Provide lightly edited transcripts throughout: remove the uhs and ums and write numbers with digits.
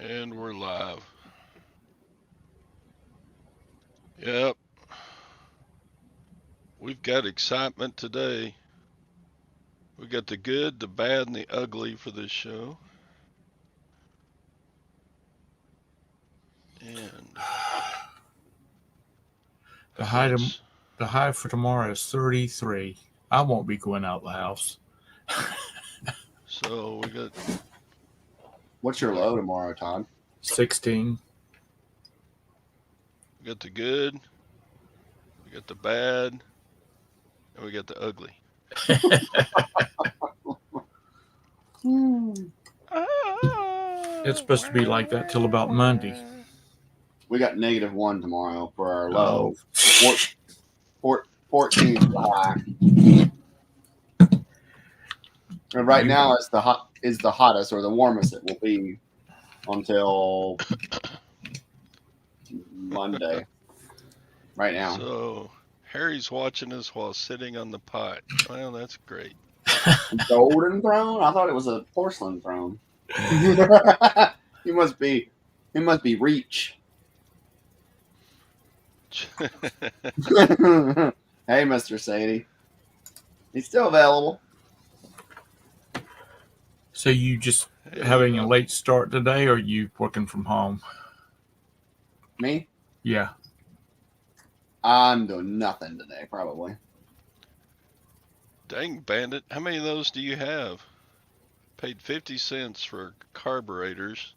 And we're live. Yep, we've got excitement today. We got the good, the bad, and the ugly for this show. And The how high much? the high for tomorrow is 33. I won't be going out the house. So What's your what? low tomorrow, Todd? 16. We got the good, we got the bad, and we got the ugly. Hmm. It's supposed to be like that till about Monday. We got -1 tomorrow for our Oh, low. Four, 14 is the high. And right you now, it's the hottest or the warmest it will be until Monday. Right now, So Harry's watching us while sitting on the pot. Well, that's great. golden throne. I thought it was a porcelain throne. he must be. He must be Reach. Hey, Mister Sadie. He's still available. so you just Hey, having a Bob. late start today, or you working from home? Me? Yeah. I'm doing nothing today, probably. Dang, Bandit. How many of those do you have? Paid 50 cents for carburetors,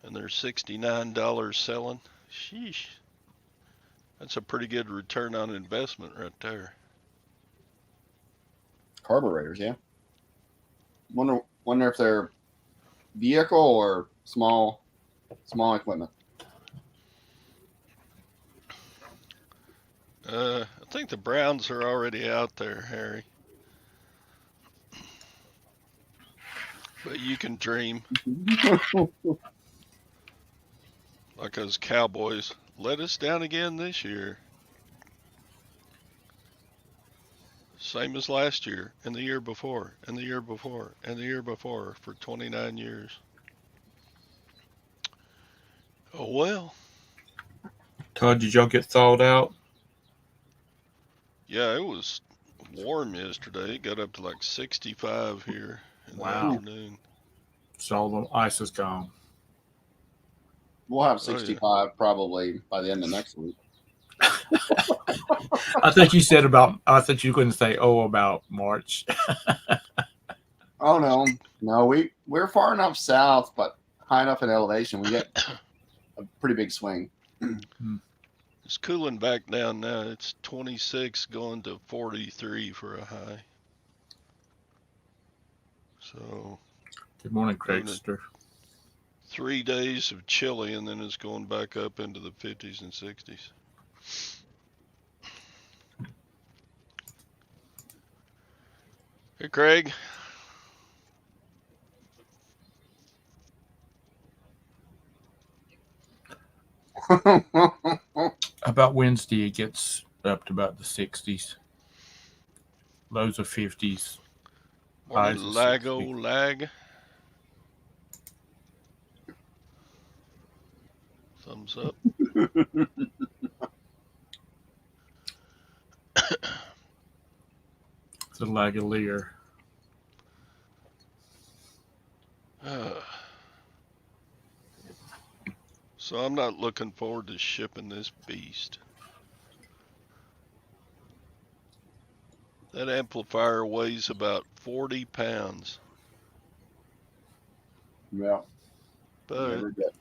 and they're $69 selling. Sheesh. That's a pretty good return on investment right there. Carburetors, yeah. Wonder if they're vehicle or small equipment. I think the Browns are already out there, Harry. But you can dream like those Cowboys. Let us down again this year. Same as last year, and the year before, and the year before, and the year before for 29 years. Oh well. Todd, did y'all get thawed out? Yeah, it was warm yesterday. It got up to like 65 here in the Wow. afternoon. So all the ice is gone. We'll have Oh yeah. 65 probably by the end of next week. I think you said about. I thought you were going to say, "Oh, about March." Oh no, we're far enough south, but high enough in elevation, we get a pretty big swing. It's cooling back down now. It's 26 going to 43 for a high. So Good morning, moving at Craigster. 3 days of chilly, and then it's going back up into the 50s and 60s. Hey, Craig. About Wednesday, it gets up to about the 60s. Lows of 50s, Morning, highs of Lago 60. Lag. Thumbs up. The Lagalier. So I'm not looking forward to shipping this beast. That amplifier weighs about 40 pounds, Yeah, but never good.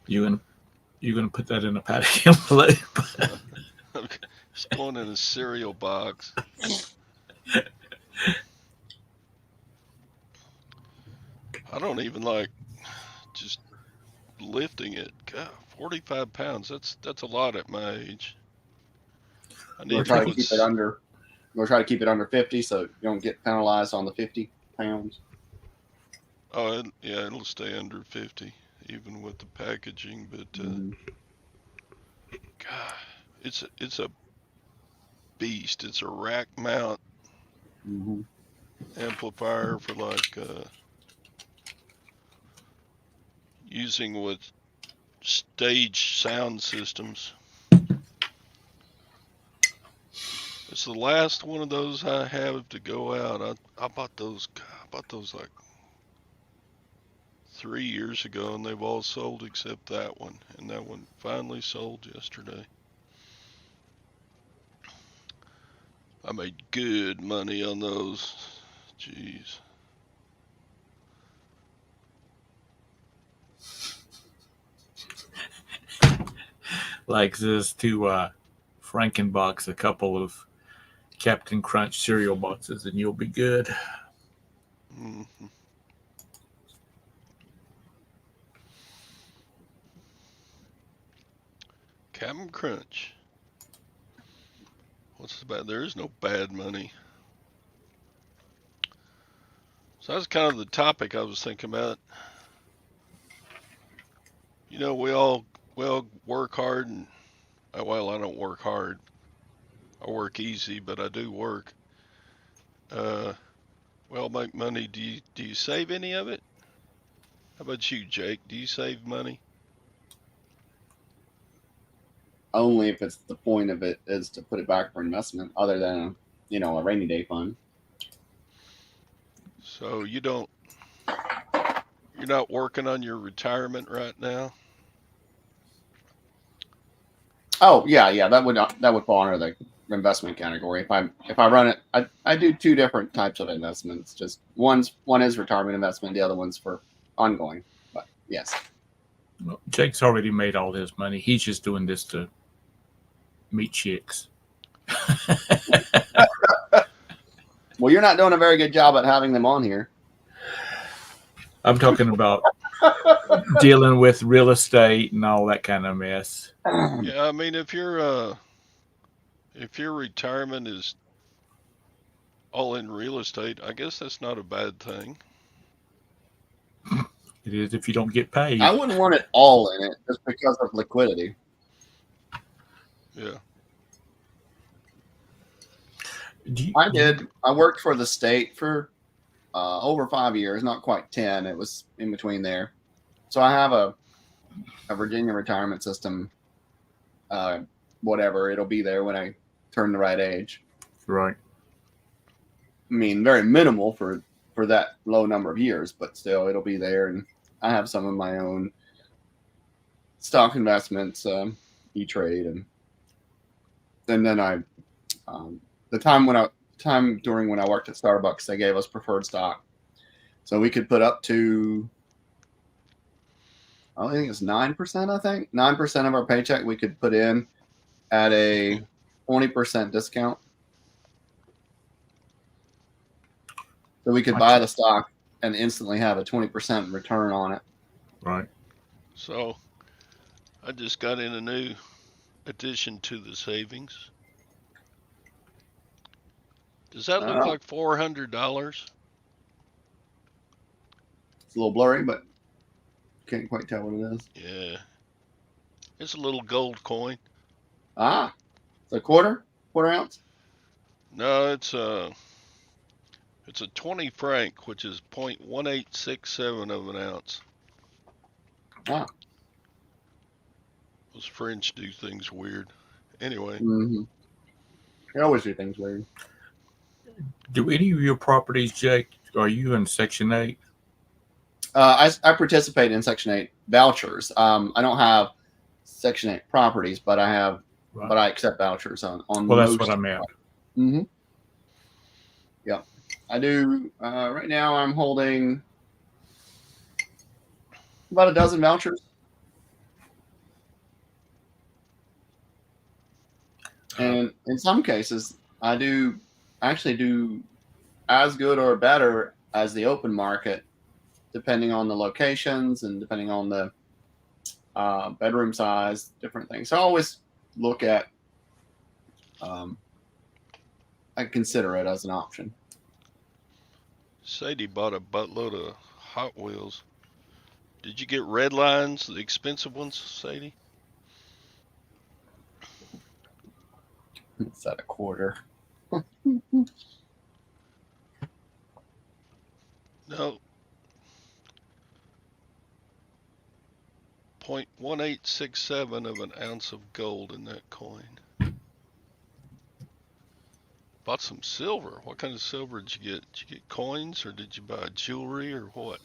You gonna you gonna put that in a paddock envelope? it's going in a cereal box. I don't even like just lifting it. God, 45 pounds. That's a lot at my age. I We're need to trying to put. keep it under. We're trying to keep it under 50, so you don't get penalized on the 50 pounds. Oh, yeah, it'll stay under 50 even with the packaging. But Mm-hmm. God, it's a beast. It's a rack mount Mm-hmm. amplifier for like using with stage sound systems. It's the last one of those I have to go out. I bought those. I bought those like 3 years ago, and they've all sold except that one. And that one finally sold yesterday. I made good money on those. Jeez. Like this to Frankenbox a couple of Captain Crunch cereal boxes, and you'll be good. Mm-hmm. Captain Crunch. What's the bad? There is no bad money. So that's kind of the topic I was thinking about. You know, we all work hard, and well, I don't work hard. I work easy, but I do work. We all make money. Do you save any of it? How about you, Jake? Do you save money? Only if it's the point of it is to put it back for investment, other than a rainy day fund. So you're not working on your retirement right now? Oh yeah, that would fall under the investment category. If I run it, I do two different types of investments. Just one is retirement investment, the other one's for ongoing. But yes. Well, Jake's already made all his money. He's just doing this to meet chicks. Well, you're not doing a very good job at having them on here. I'm talking about dealing with real estate and all that kind of mess. Yeah, I mean, if your retirement is all in real estate, I guess that's not a bad thing. It is if you don't get paid. I wouldn't want it all in it just because of liquidity. Yeah. I did. I worked for the state for over 5 years, not quite 10. It was in between there. So I have a Virginia retirement system. Whatever, it'll be there when I turn the right age. Right. I mean, very minimal for that low number of years, but still, it'll be there. And I have some of my own stock investments, E-Trade, and then I, the time during when I worked at Starbucks, they gave us preferred stock, so we could put up to, I think it's 9%. I think 9% of our paycheck we could put in at a 20% discount. So we could buy the stock and instantly have a 20% return on it. Right. So I just got in a new addition to the savings. Does that look like $400? It's a little blurry, but can't quite tell what it is. Yeah. It's a little gold coin. Ah, it's a quarter ounce? No, it's a 20 franc, which is 0.1867 of an ounce. Ah. Those French do things weird. Anyway. Mm-hmm. They always do things weird. Do any of your properties, Jake, are you in Section 8? I participate in Section 8 vouchers. I don't have Section 8 properties, but I have, Right. but I accept vouchers on. Well, that's what I meant. Mm-hmm. Yeah, I do. Right now, I'm holding about a dozen vouchers, and in some cases, I actually do as good or better as the open market, depending on the locations and depending on the bedroom size, different things. So I always look at, I consider it as an option. Sadie bought a buttload of Hot Wheels. Did you get red lines, the expensive ones, Sadie? It's at a quarter. No. 0.1867 of an ounce of gold in that coin. Bought some silver. What kind of silver did you get? Did you get coins or did you buy jewelry or what?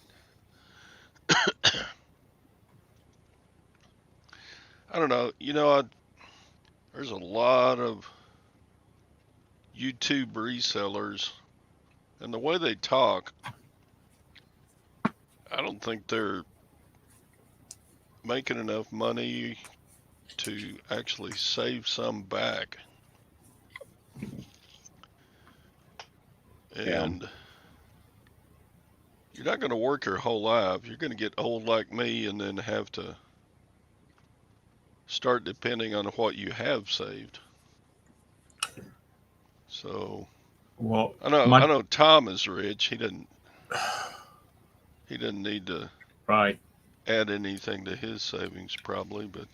I don't know. There's a lot of YouTube resellers, and the way they talk, I don't think they're making enough money to actually save some back. And you're not going to work your whole life. You're going to get old like me and then have to start depending on what you have saved. So, Well, I know Tom is rich. He doesn't need to add anything to his savings probably, but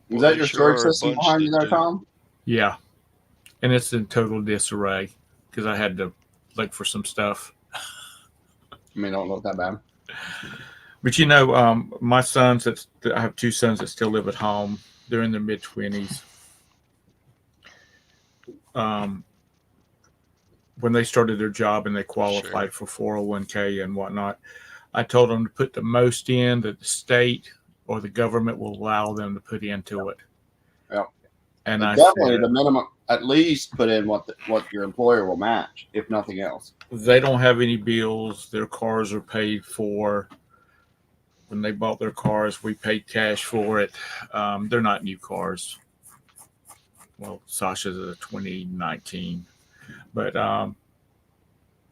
is that your storage system behind you there, Tom? Yeah, and it's in total disarray because I had to look for some stuff. I mean, don't look that bad. But my sons, I have two sons that still live at home. They're in their mid-20s. When they started their job and they qualified for 401k and whatnot, I told them to put the most in that the state or the government will allow them to put into it. Yeah. And I definitely said, the minimum, at least put in what your employer will match, if nothing else. They don't have any bills. Their cars are paid for. When they bought their cars, we paid cash for it. They're not new cars. Well, Sasha's a 2019. But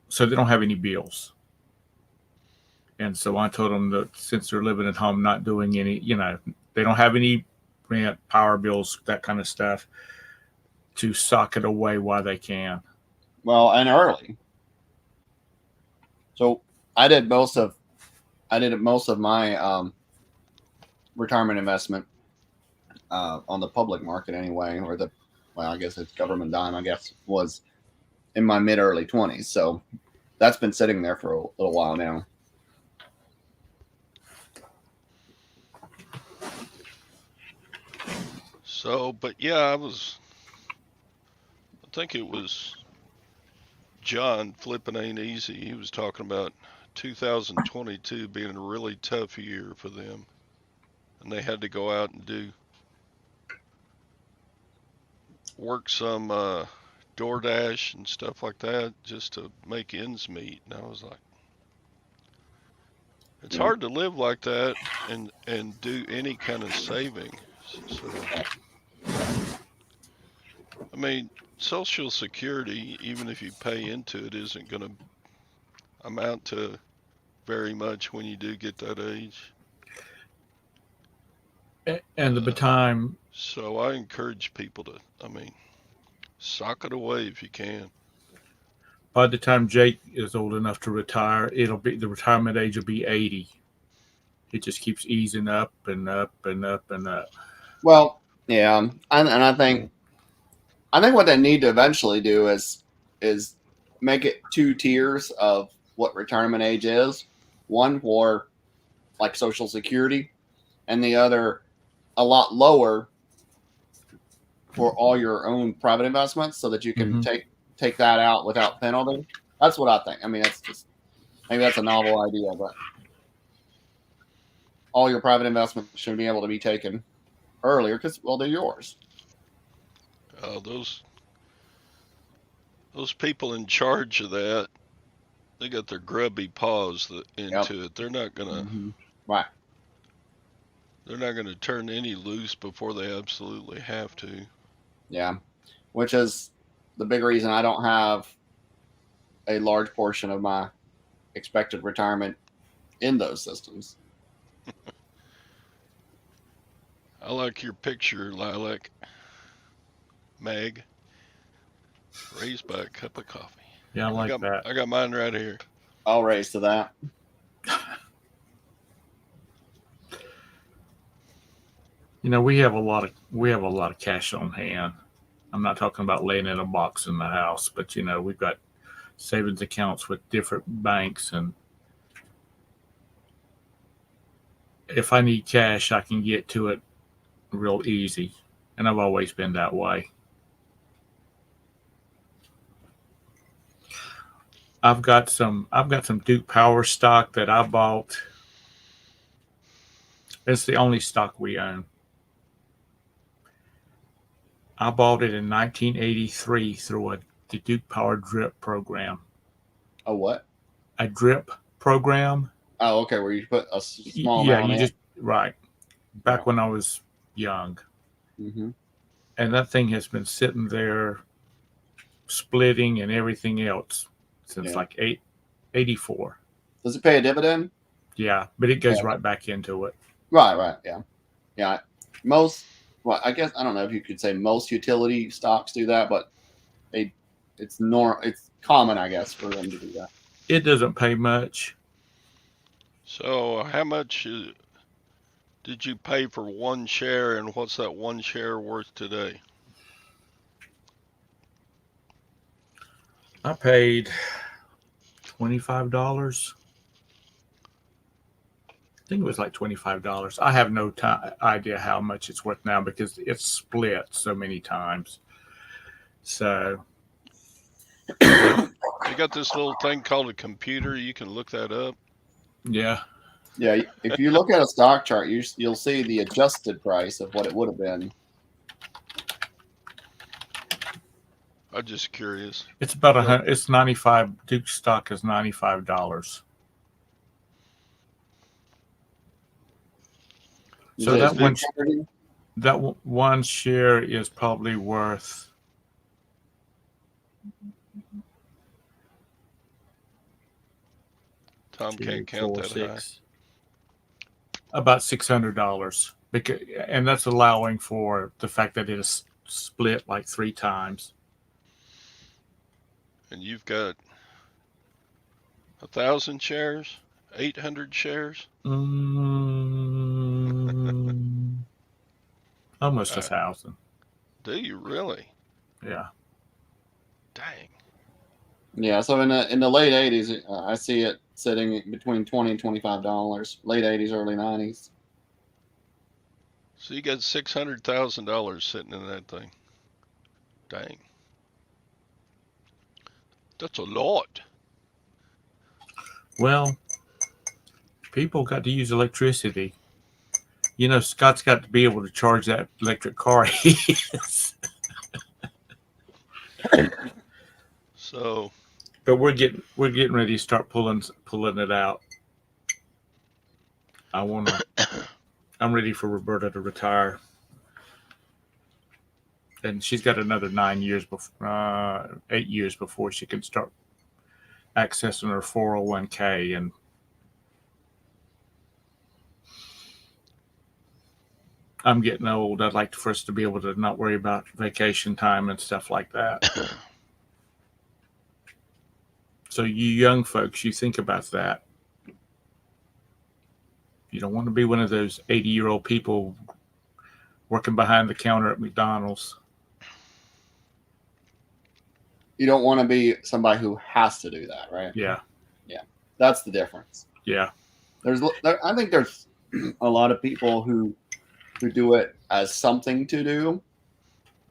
so they don't have any bills. And so I told them that since they're living at home, not doing any, they don't have any rent, power bills, that kind of stuff, to sock it away while they can. Well, and early. So I did most of my retirement investment on the public market anyway, or I guess it's government dime, was in my mid-early 20s. So that's been sitting there for a little while now. So, but yeah, I think it was John Flippin' Ain't Easy. He was talking about 2022 being a really tough year for them. And they had to go out and work some DoorDash and stuff like that just to make ends meet. And I was like, it's hard to live like that and do any kind of saving. So, I mean, Social Security, even if you pay into it, isn't going to amount to very much when you do get that age. And the time. So I encourage people to, sock it away if you can. By the time Jake is old enough to retire, the retirement age will be 80. It just keeps easing up and up and up and up. Well, yeah, and I think what they need to eventually do is make it two tiers of what retirement age is. One for like Social Security, and the other a lot lower for all your own private investments, so that you can take that out without penalty. That's what I think. I mean, maybe that's a novel idea, but all your private investments should be able to be taken earlier because, well, they're yours. Those people in charge of that, they got their grubby paws into it. They're not gonna right. They're not gonna turn any loose before they absolutely have to. Yeah, which is the big reason I don't have a large portion of my expected retirement in those systems. I like your picture, Lilac. Meg. Raised by a cup of coffee. Yeah, I like that. I got mine right here. I'll raise to that. We have a lot of cash on hand. I'm not talking about laying in a box in the house, but we've got savings accounts with different banks, and if I need cash, I can get to it real easy, and I've always been that way. I've got some Duke Power stock that I bought. It's the only stock we own. I bought it in 1983 through the Duke Power drip program. A what? A drip program. Oh, okay. Where you put a small Yeah, amount you in. just right. Back Yeah. when I was young, Mm-hmm. and that thing has been sitting there, splitting and everything else since like 84. Does it pay a dividend? Yeah, but it goes Yeah. right back into it. Right. Yeah. Yeah. Most. Well, I guess I don't know if you could say most utility stocks do that, but it's common, I guess, for them to do that. It doesn't pay much. So how much did you pay for one share, and what's that one share worth today? I paid $25. I think it was like $25. I have no idea how much it's worth now because it's split so many times. So You got this little thing called a computer. You can look that up. yeah, Yeah. If you look at a stock chart, you'll see the adjusted price of what it would have been. I'm just curious. it's about it's 95. Duke stock is $95. So that one share is probably worth Tom can't count that high. About $600, because, and that's allowing for the fact that it is split like 3 times. And you've got 1,000 shares, 800 shares. Almost 1,000. Do you really? Yeah. Dang. Yeah. So in the late '80s, I see it sitting between $20 and $25. Late '80s, early '90s. So you got $600,000 sitting in that thing. Dang. That's a lot. Well, people got to use electricity. You know, Scott's got to be able to charge that electric car he is. So, but we're getting ready to start pulling it out. I'm ready for Roberta to retire, and she's got another 8 years before she can start accessing her 401k. And I'm getting old. I'd like for us to be able to not worry about vacation time and stuff like that. So you young folks, you think about that. You don't want to be one of those 80-year-old people working behind the counter at McDonald's. You don't want to be somebody who has to do that, right? Yeah. Yeah. That's the difference. Yeah. I think there's a lot of people who do it as something to do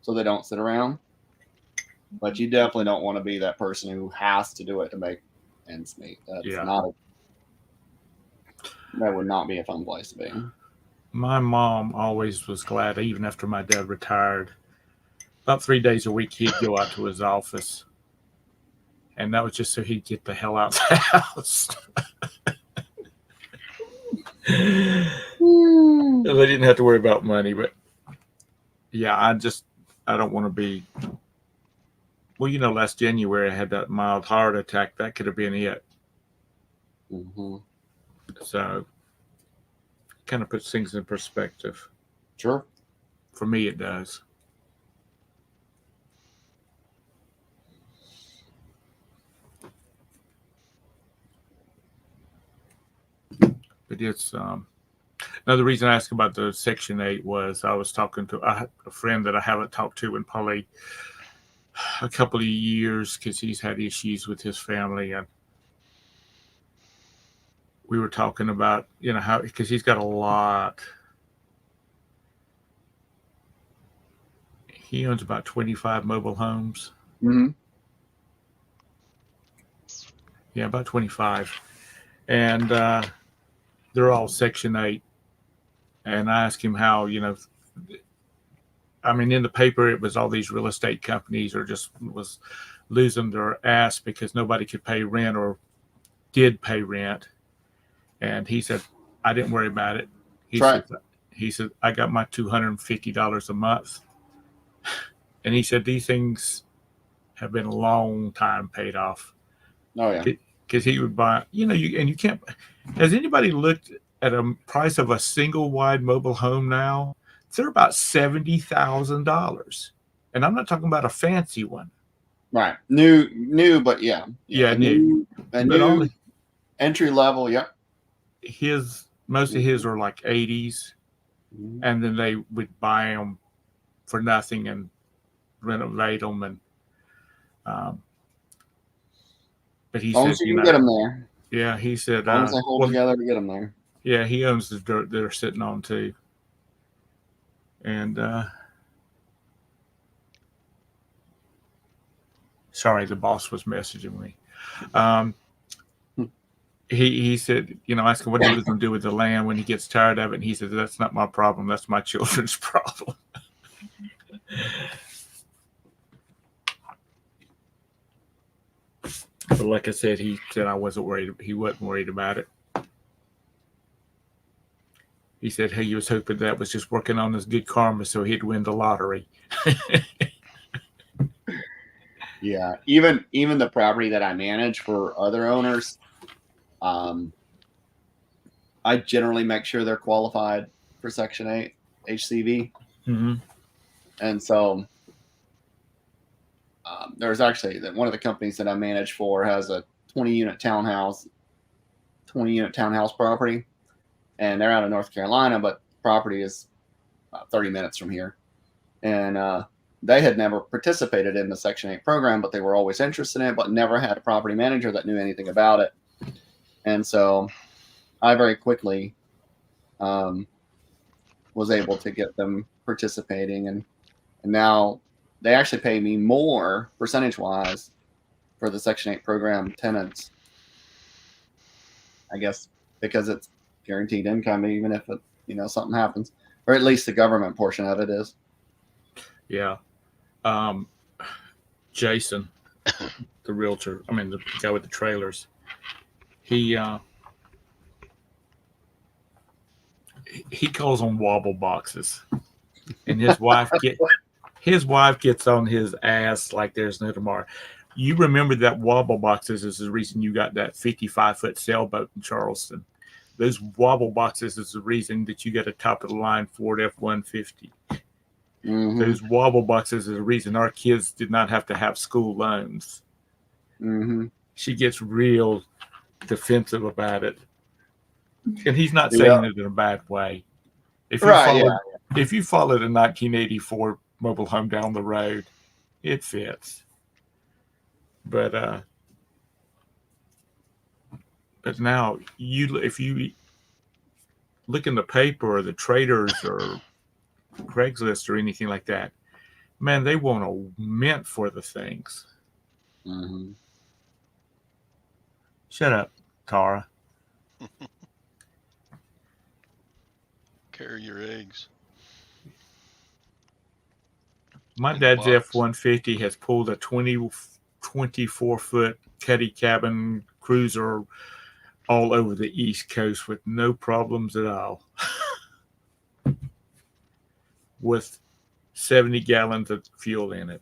so they don't sit around. But you definitely don't want to be that person who has to do it to make ends meet. That would not be a fun place to be. My mom always was glad, even after my dad retired, about 3 days a week, he'd go out to his office. And that was just so he'd get the hell out of the house. They didn't have to worry about money, but yeah, I don't want to be. Well, you know, last January I had that mild heart attack. That could have been it. Mm-hmm. So, kind of puts things in perspective. Sure. For me, it does. But it's another reason I asked about the Section 8 was I was talking to a friend that I haven't talked to in probably a couple of years because he's had issues with his family, and we were talking about, how, because he's got a lot. He owns about 25 mobile homes. Mm-hmm. Yeah, about 25. And they're all Section 8. And I asked him how, I mean, in the paper, it was all these real estate companies was losing their ass because nobody could pay rent or did pay rent. And he said, I didn't worry about it. He Right. said, I got my $250 a month. And he said, these things have been a long time paid off. Oh yeah. Because he would buy, you can't. Has anybody looked at a price of a single wide mobile home now? They're about $70,000, and I'm not talking about a fancy one. Right. New, but yeah. Yeah, A new. But new entry level. Yep. Most of his are like 80s, and then they would buy them for nothing and renovate them, and but he As long said, as you can get them there. Yeah, he said, As long as they hold together to get them there. Yeah, he owns the dirt they're sitting on too. And sorry, the boss was messaging me. He said, ask him what he was going to do with the land when he gets tired of it. And he said, that's not my problem. That's my children's problem. But like I said, he said I wasn't worried. He wasn't worried about it. He said he was hoping that was just working on his good karma so he'd win the lottery. Yeah, even the property that I manage for other owners, I generally make sure they're qualified for Section 8 HCV. Mm-hmm. And so there's actually one of the companies that I manage for has a 20-unit townhouse property, and they're out of North Carolina, but the property is about 30 minutes from here. And they had never participated in the Section 8 program, but they were always interested in it, but never had a property manager that knew anything about it. And so I very quickly was able to get them participating, and now they actually pay me more percentage-wise for the Section 8 program tenants. I guess because it's guaranteed income, even if it, something happens, or at least the government portion of it is. Yeah. Jason, the realtor, the guy with the trailers, he calls them wobble boxes, and his wife gets on his ass like there's no tomorrow. You remember that wobble boxes is the reason you got that 55-foot sailboat in Charleston. Those wobble boxes is the reason that you got a top of the line Ford F-150. Mm-hmm. Those wobble boxes is the reason our kids did not have to have school loans. Mm-hmm. She gets real defensive about it, and he's not saying it in a bad way. If you followed a 1984 mobile home down the road, it fits. But now if you look in the paper or the traders or Craigslist or anything like that, man, they want a mint for the things. Mm-hmm. Shut up, Tara. Carry your eggs. My dad's F-150 has pulled a 24-foot Cuddy cabin cruiser all over the East Coast with no problems at all. With 70 gallons of fuel in it.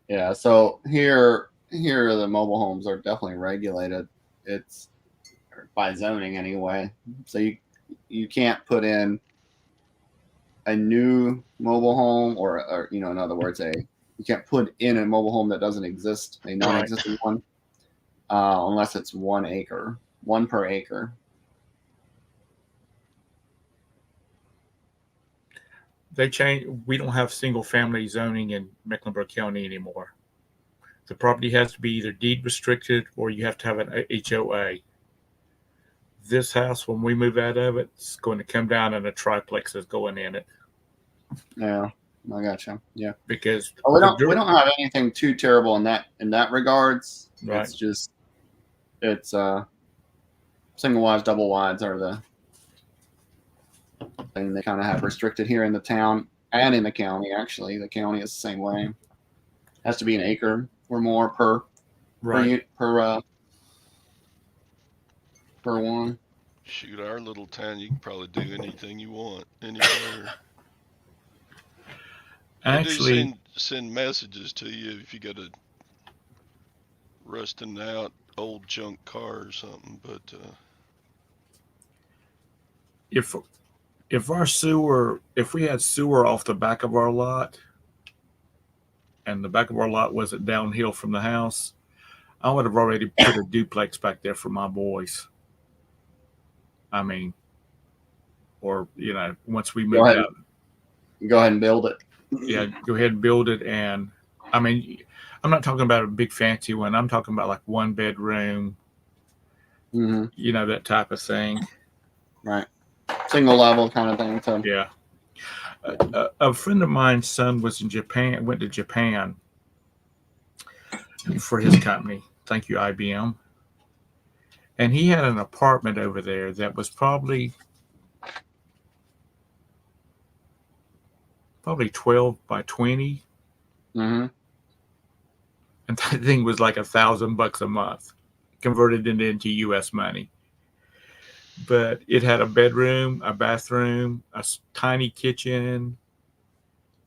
Yeah, so here the mobile homes are definitely regulated. It's by zoning anyway. So you can't put in a new mobile home or in other words, you can't put in a mobile home that doesn't exist, a non-existing one, unless it's 1 acre, 1 per acre. they changed. We don't have single family zoning in Mecklenburg County anymore. The property has to be either deed restricted or you have to have an HOA. This house, when we move out of it, it's going to come down and a triplex is going in it Yeah, I gotcha. Yeah. because Oh, we don't have anything too terrible in that regards. Right. It's just single wides, double wides are the thing they kind of have restricted here in the town and in the county. Actually, the county is the same way. Has to be an acre or more per right. per one. Shoot, our little town, you can probably do anything you want anywhere. They do Actually, send messages to you if you got a rusting out old junk car or something, but if we had sewer off the back of our lot, and the back of our lot wasn't downhill from the house, I would have already put a duplex back there for my boys. I mean, or once we moved out, Go ahead and build it. yeah, go ahead and build it. And I mean, I'm not talking about a big fancy one. I'm talking about like 1 bedroom, that type of thing. Right. Single level kind of thing. So Yeah. A friend of mine's son was in Japan, went to Japan for his company. Thank you, IBM. And he had an apartment over there that was probably 12 by 20. Mm-hmm. And that thing was like $1,000 a month, converted it into US money. But it had a bedroom, a bathroom, a tiny kitchen,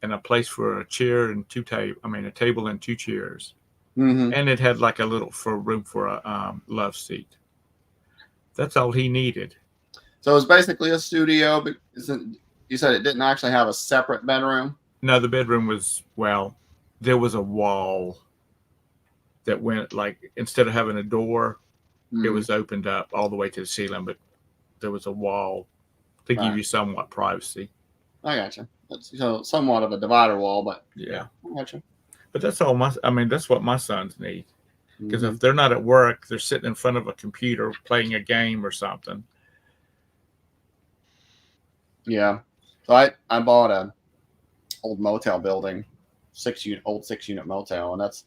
and a place for a chair and a table and 2 chairs. Mm-hmm. And it had like a little room for a love seat. That's all he needed. So it's basically a studio, but you said it didn't actually have a separate bedroom? No, the bedroom was, there was a wall that went, like, instead of having a door, it was opened up all the way to the ceiling, but there was a wall to give you somewhat privacy. I gotcha. That's somewhat of a divider wall, but yeah, I gotcha. But that's all that's what my sons need. Because if they're not at work, they're sitting in front of a computer playing a game or something. Yeah. So I bought a old motel building, old 6-unit motel, and that's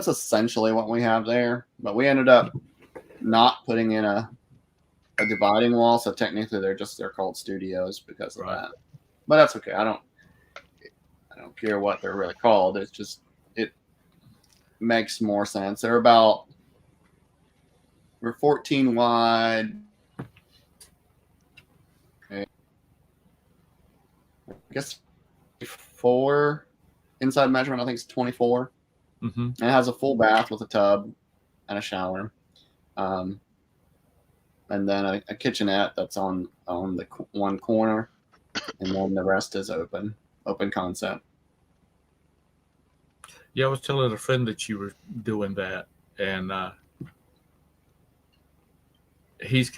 essentially what we have there. But we ended up not putting in a dividing wall, so technically they're called studios because of that. But that's okay. I don't care what they're really called. It's just it makes more sense. We're 14 wide. Okay. I guess 4 inside measurement. I think it's 24. Mm-hmm. And it has a full bath with a tub and a shower, and then a kitchenette that's on the one corner, and then the rest is open concept. Yeah, I was telling a friend that you were doing that, and he's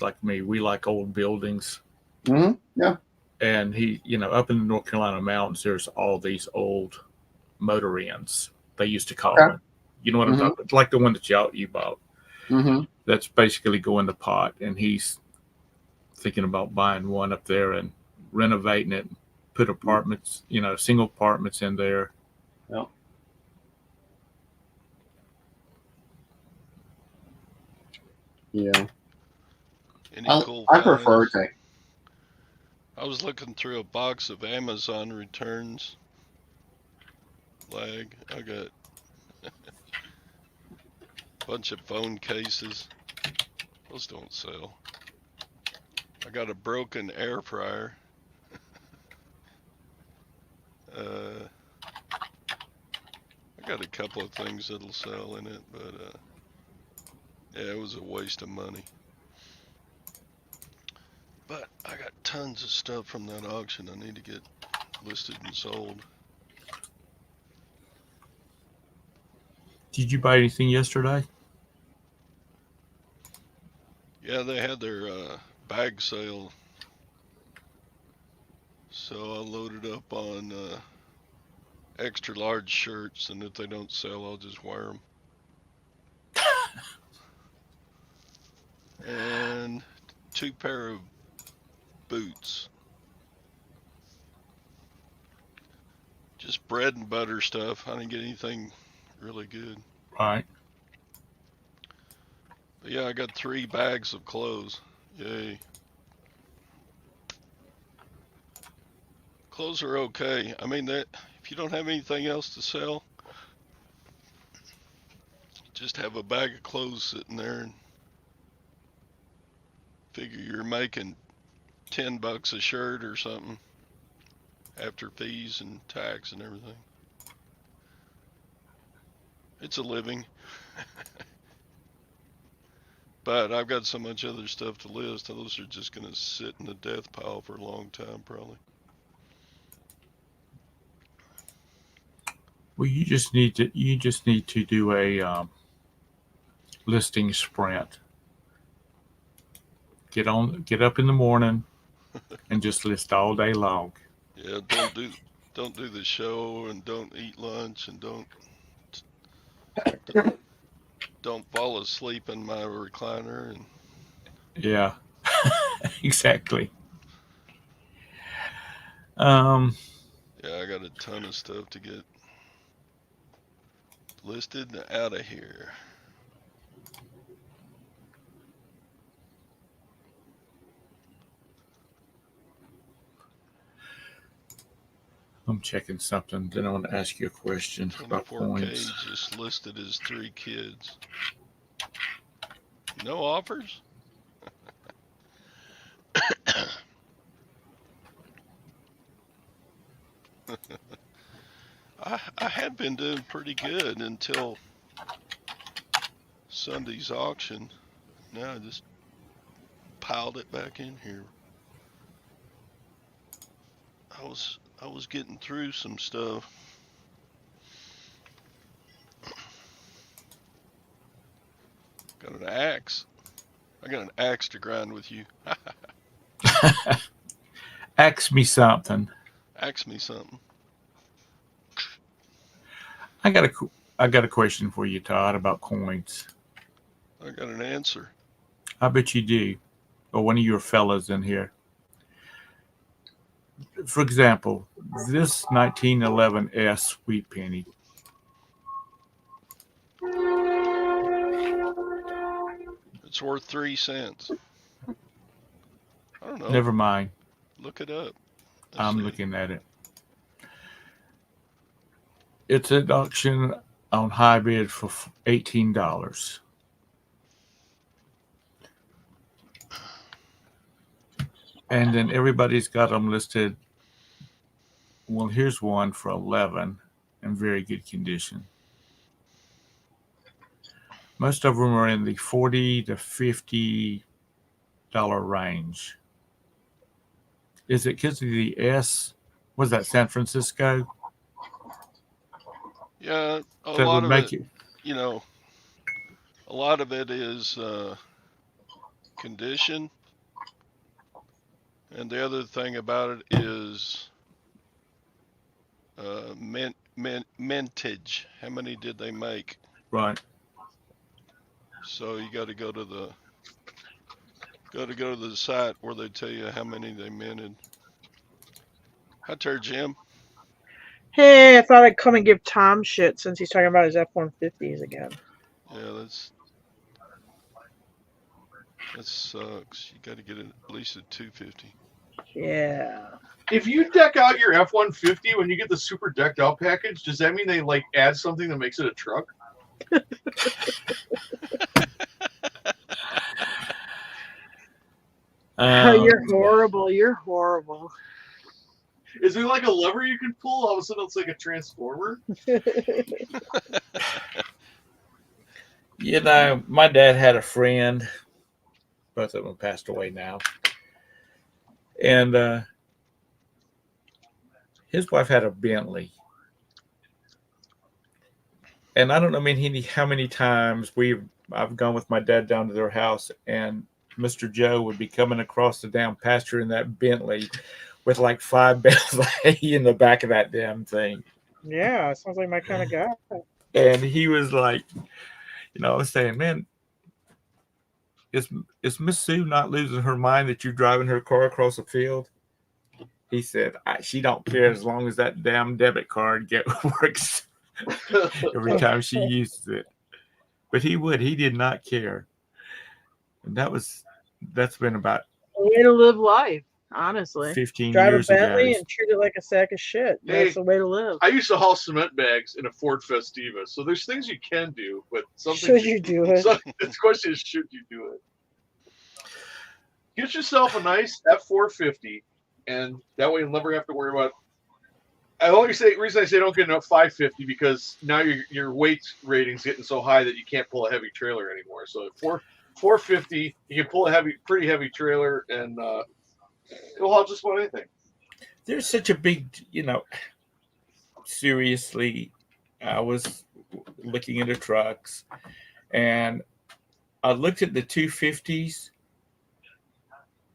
like me. We like old buildings. Mm-hmm. Yeah. And he, up in the North Carolina mountains, there's all these old motor inns. They used to call them. You know what I'm talking about? Like the one that you bought. Mm-hmm. That's basically going to pot. And he's thinking about buying one up there and renovating it, put apartments, single apartments in there. Yep. Yeah. I prefer to. I was looking through a box of Amazon returns. I got a bunch of phone cases. Those don't sell. I got a broken air fryer. I got a couple of things that'll sell in it, but yeah, it was a waste of money. But I got tons of stuff from that auction I need to get listed and sold. Did you buy anything yesterday? Yeah, they had their bag sale So I loaded up on extra large shirts, and if they don't sell, I'll just wear them. And 2 pair of boots. Just bread and butter stuff. I didn't get anything really good. Right. But yeah, I got 3 bags of clothes. Yay. Clothes are okay. I mean, that if you don't have anything else to sell, just have a bag of clothes sitting there and figure you're making $10 a shirt or something after fees and tax and everything. It's a living. But I've got so much other stuff to list. Those are just going to sit in the death pile for a long time, probably. Well, you just need to do a listing sprint. Get up in the morning and just list all day long. Yeah, don't do the show, and don't eat lunch, and don't fall asleep in my recliner. And Yeah, exactly. Um, yeah, I got a ton of stuff to get listed and out of here. I'm checking something. Then I want to ask you a question about 24K points. just listed as 3 kids. No offers? I had been doing pretty good until Sunday's auction. Now I just piled it back in here. I was getting through some stuff. Got an axe. I got an axe to grind with you. Ask me something. Axe me something. I got a question for you, Todd, about coins. I got an answer. I bet you do, or one of your fellas in here. For example, this 1911 S Sweet Penny. It's worth 3 cents. I don't know. Never mind. Look it up. I'm looking at it. It's at auction on high bid for $18. And then everybody's got them listed. Well, here's one for 11 in very good condition. Most of them are in the $40 to $50 range. Is it because of the S? Was that San Francisco? Yeah, a That lot would of make it, you know, a lot of it is condition. And the other thing about it is mintage. How many did they make? Right. So you got to go to the site where they tell you how many they minted. Hi there, Jim. Hey, I thought I'd come and give Tom shit since he's talking about his F-150s again. Yeah, that sucks. You got to get it at least at 250. Yeah. If you deck out your F-150 when you get the super decked out package, does that mean they like add something that makes it a truck? You're horrible. You're horrible. Is there like a lever you can pull? All of a sudden it's like a transformer? You know, my dad had a friend. Both of them passed away now. And his wife had a Bentley. And I don't know how many times I've gone with my dad down to their house, and Mr. Joe would be coming across the damn pasture in that Bentley with like 5 bales of hay in the back of that damn thing. Yeah, sounds like my kind of guy. And he was like, I was saying, man, is Miss Sue not losing her mind that you're driving her car across the field? He said, she don't care as long as that damn debit card works every time she uses it. But he did not care. And that's been about Way to live life, honestly. 15 Drive a years ago. Bentley and treat it like a sack of shit. Hey, That's the way to live. I used to haul cement bags in a Ford Festiva, so there's things you can do, but some Should things you do it? The question is, should you do it? Get yourself a nice F450, and that way you'll never have to worry about. Reason I say don't get enough 550 because now your weight rating's getting so high that you can't pull a heavy trailer anymore. So 450, you can pull a pretty heavy trailer, and it'll haul just about anything. There's such a big, seriously, I was looking into trucks, and I looked at the 250s.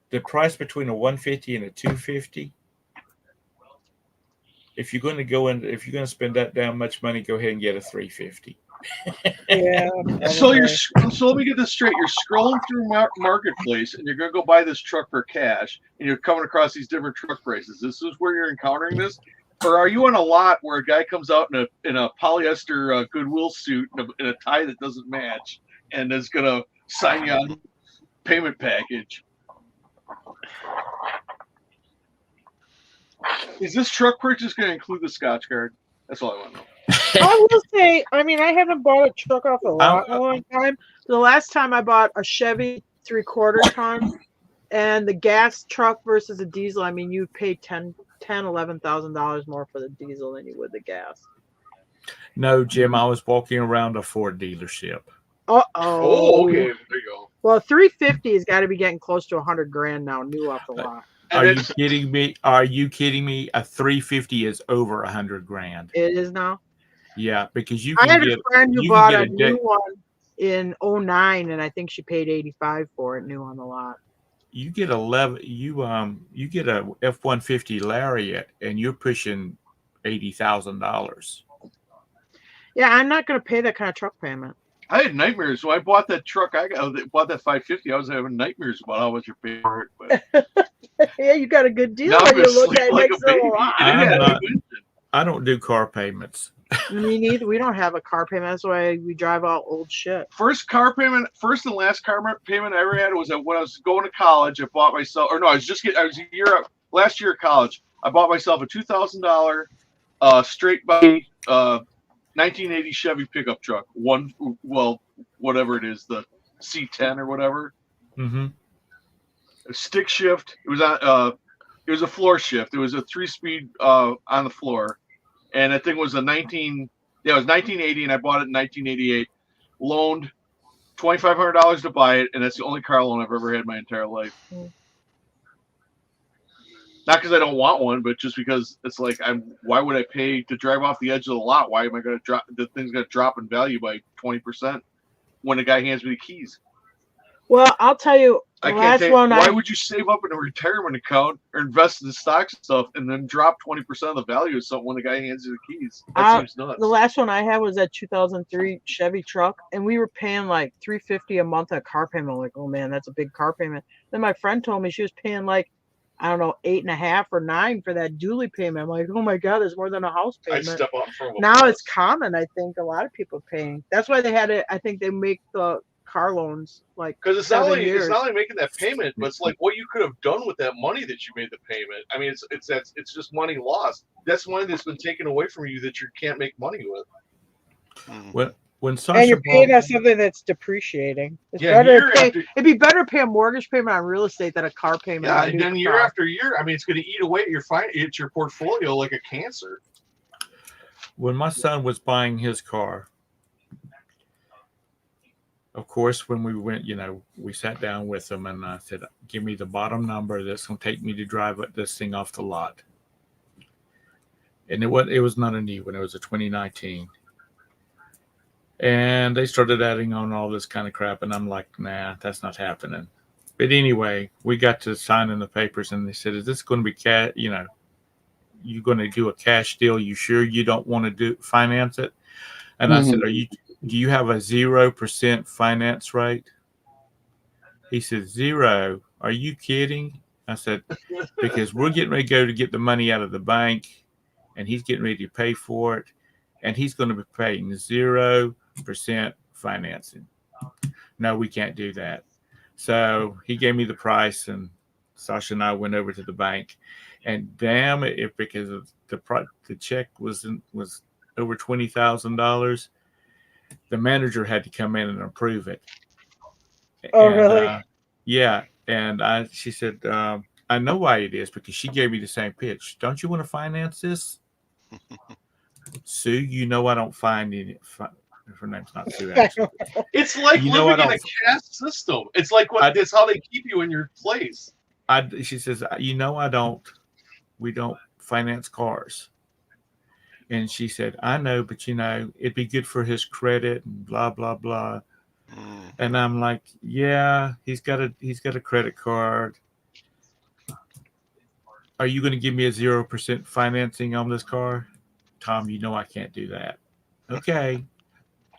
The price between a 150 and a 250. If you're going to spend that damn much money, go ahead and get a 350. Yeah. So let me get this straight. You're scrolling through Marketplace, and you're going to go buy this truck for cash, and you're coming across these different truck prices. This is where you're encountering this, or are you on a lot where a guy comes out in a polyester Goodwill suit in a tie that doesn't match, and is going to sign you on payment package? Is this truck purchase going to include the Scotch card? That's all I want to know. I will say, I haven't bought a truck off a lot in a long time. The last time I bought a Chevy 3/4 ton and the gas truck versus a diesel, you pay $11,000 more for the diesel than you would the gas. No, Jim, I was walking around a Ford dealership. Oh, okay. There you go. Well, 350 has got to be getting close to $100,000 now, new off the lot. Are you kidding me? Are you kidding me? A 350 is over $100,000. It is now. Yeah, because I had a friend who bought a new one in 2009, and I think she paid $85,000 for it new on the lot. You get you get a F-150 Lariat, and you're pushing $80,000. Yeah, I'm not going to pay that kind of truck payment. I had nightmares when I bought that truck. Bought that 550. I was having nightmares about how much you're paying for it. But yeah, you got a good deal. Now You look at like next a baby. I don't do car payments. Me neither. We don't have a car payment. That's why we drive all old shit. First and last car payment I ever had was when I was going to college. I bought myself, last year of college. I bought myself a $2,000 straight body 1980 Chevy pickup truck. Whatever it is, the C10 or whatever. Mm-hmm. A stick shift. It was on. It was a floor shift. It was a 3-speed on the floor, and that thing was it was 1980, and I bought it in 1988. Loaned $2,500 to buy it, and that's the only car loan I've ever had in my entire life. Not because I don't want one, but just because it's like why would I pay to drive off the edge of the lot? Why am I going to drop? The thing's going to drop in value by 20% when the guy hands me the keys. Well, I'll tell you, why would you save up in a retirement account or invest in stocks and stuff and then drop 20% of the value of something when the guy hands you the keys? That seems nuts. The last one I had was that 2003 Chevy truck, and we were paying like $350 a month on a car payment. I'm like, oh man, that's a big car payment. Then my friend told me she was paying like, I don't know, 8.5 or 9 for that dually payment. I'm like, oh my god, there's more than a house payment. I'd step up for now it's common. I think a lot of people paying. That's why they had it. I think they make the car loans like because it's not only making that payment, but it's like what you could have done with that money that you made the payment. It's just money lost. That's money that's been taken away from you that you can't make money with. When Sasha and you're paying on something that's depreciating. It'd be better to pay a mortgage payment on real estate than a car payment. Yeah, and then year after year, it's going to eat away at your portfolio like a cancer. When my son was buying his car, of course, when we went, we sat down with him and I said, give me the bottom number that's going to take me to drive this thing off the lot. And it was not a new one. It was a 2019. And they started adding on all this kind of crap. And I'm like, nah, that's not happening. But anyway, we got to signing the papers, and they said, "Is this going to be cash? You know, you going to do a cash deal? You sure you don't want to do finance it?" And I said, Mhm. Do you have a 0% finance rate?" He said, "0? Are you kidding?" I said, "Because we're getting ready to go to get the money out of the bank, and he's getting ready to pay for it, and he's going to be paying 0% financing. No, we can't do that." So he gave me the price, and Sasha and I went over to the bank, and damn it, if because of the check was over $20,000, the manager had to come in and approve it. Oh, And really? yeah, and she said, "I know why it is, because she gave me the same pitch. Don't you want to finance this, Sue? You know I don't find any." Her name's not Sue, actually. It's like You know I living in a don't. caste system. It's like it's how they keep you in your place. She says, "You know I don't. We don't finance cars." And she said, "I know, but you know it'd be good for his credit and blah blah blah." Mm. And I'm like, "Yeah, he's got a credit card. Are you going to give me a 0% financing on this car?" "Tom, you know I can't do that." "Okay,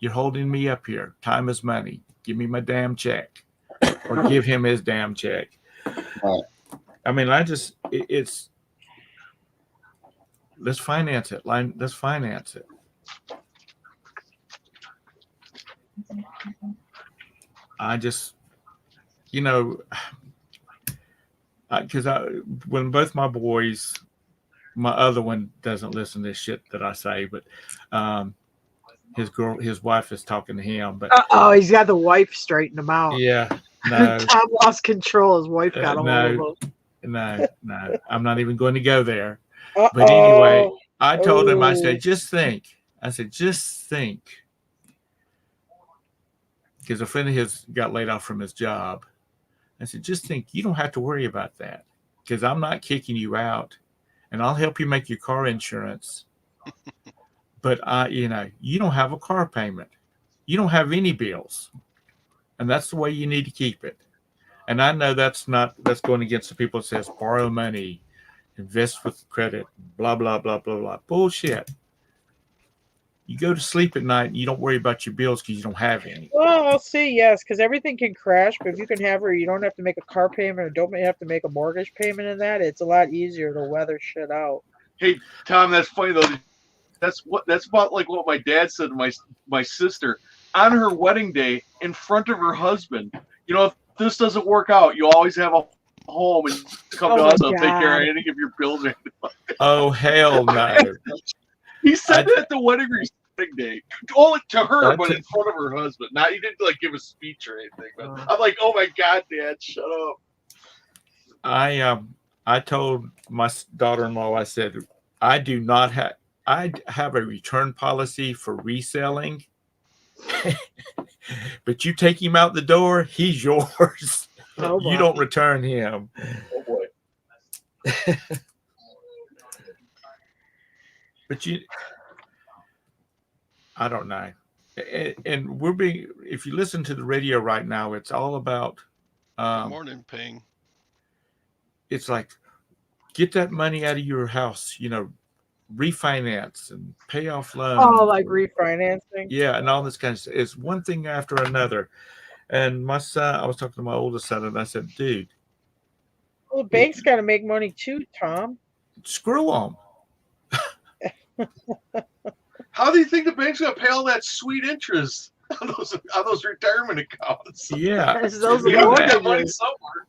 you're holding me up here. Time is money. Give me my damn check, or give him his damn check." Right. I mean, it's let's finance it. Let's finance it. I just, you know, because when both my boys, my other one doesn't listen to this shit that I say, but his wife is talking to him. But Oh, he's got the wife straighten him out. yeah, no, Tom lost control. His wife got a hold of no, him. no, I'm not even going to go there. Uh But anyway, oh. I told him, I said, Oh. just think. I said, just think. Because a friend of his got laid off from his job. I said, just think, you don't have to worry about that, because I'm not kicking you out, and I'll help you make your car insurance. But you don't have a car payment. You don't have any bills. And that's the way you need to keep it. And I know that's going against the people that says borrow money, invest with credit, blah, blah, blah, blah, blah. Bullshit. You go to sleep at night and you don't worry about your bills because you don't have any. Well, I'll say yes, because everything can crash, but if you can have her, you don't have to make a car payment or don't have to make a mortgage payment in that. It's a lot easier to weather shit out. Hey, Tom, that's funny though. That's about like what my dad said to my sister on her wedding day in front of her husband. You know, if this doesn't work out, you always have a home and come to Oh us. my I'll take care God. of any of your bills. Oh, hell no. He said that at the wedding day, only to her, but in front of her husband. Not he didn't like give a speech or anything. But I'm like, oh my God, Dad, shut up. I told my daughter-in-law, I said, I have a return policy for reselling, but you take him out the door, he's yours. Oh, You boy. don't return him. Oh boy. But I don't know. And if you listen to the radio right now, it's all about, Good morning, Ping. it's like, get that money out of your house, refinance and pay off loans. Oh, like refinancing? Yeah, and all this kind of stuff. It's one thing after another. And my son, I was talking to my oldest son, and I said, dude, Well, the bank's got to make money too, Tom. screw them. How do you think the bank's gonna pay all that sweet interest on those retirement accounts? Yeah. Those You gotta put that money mortgages. somewhere.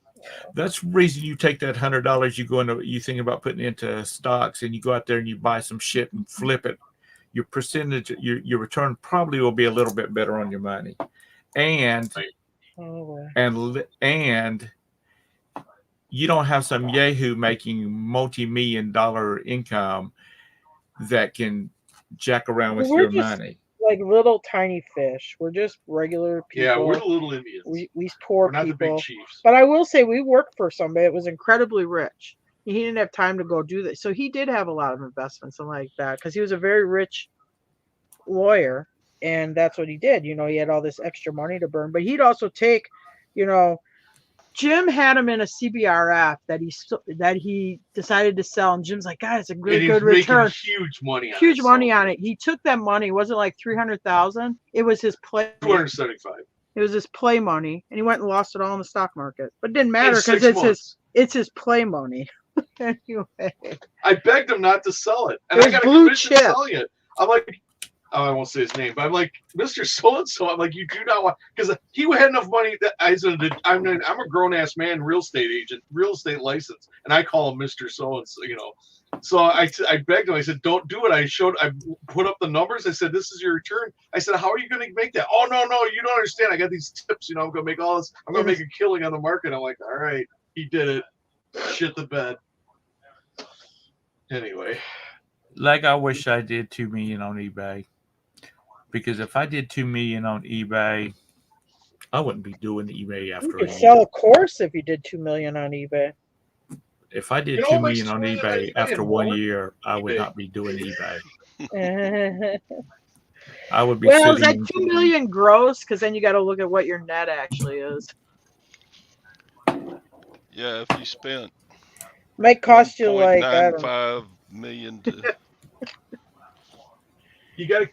That's the reason you take that $100 you think about putting into stocks, and you go out there and you buy some shit and flip it. Your percentage, your return probably will be a little bit better on your money, and you don't have some yahoo making multi-million-dollar income that can jack around with your money. Like little tiny fish. We're just regular people. Yeah, we're the little Indians. We poor we're not people. the big chiefs. But I will say we worked for somebody that was incredibly rich. He didn't have time to go do this. So he did have a lot of investments and like that because he was a very rich lawyer. And that's what he did. He had all this extra money to burn. But he'd also take, Jim had him in a CBRF that he decided to sell, and Jim's like, "God, it's a And really he's good making return, huge money on huge it. money on it." He took that money. It wasn't like 300,000. It was his play. 275. It was his play money, and he went and lost it all in the stock market. But it didn't In matter because 6 months. it's his play money. Anyway, I begged him not to sell it, and It I was got a blue commission chip. selling it. I'm like, oh, I won't say his name, but I'm like, Mr. So and So. I'm like, you do not want, because he had enough money that I'm a grown ass man, real estate agent, real estate license, and I call him Mr. So and So. So I begged him. I said, don't do it. I put up the numbers. I said, this is your return. I said, how are you going to make that? Oh, no, you don't understand. I got these tips. I'm going to make all this. I'm going to make a killing on the market. I'm like, all right, he did it. Shit the bed. Anyway. Like, I wish I did $2 million on eBay, because if I did $2 million on eBay, I wouldn't be doing eBay you after a could year. sell a course if you did $2 million on eBay. If I did You know $2 how much million on money I eBay made after in 1 one year, I would eBay? not be doing eBay. Well, I would be is that sitting. 2 million gross? Because then you got to look at what your net actually is. Yeah, if you spent Might cost you like, I don't know. 1.95 million to You got to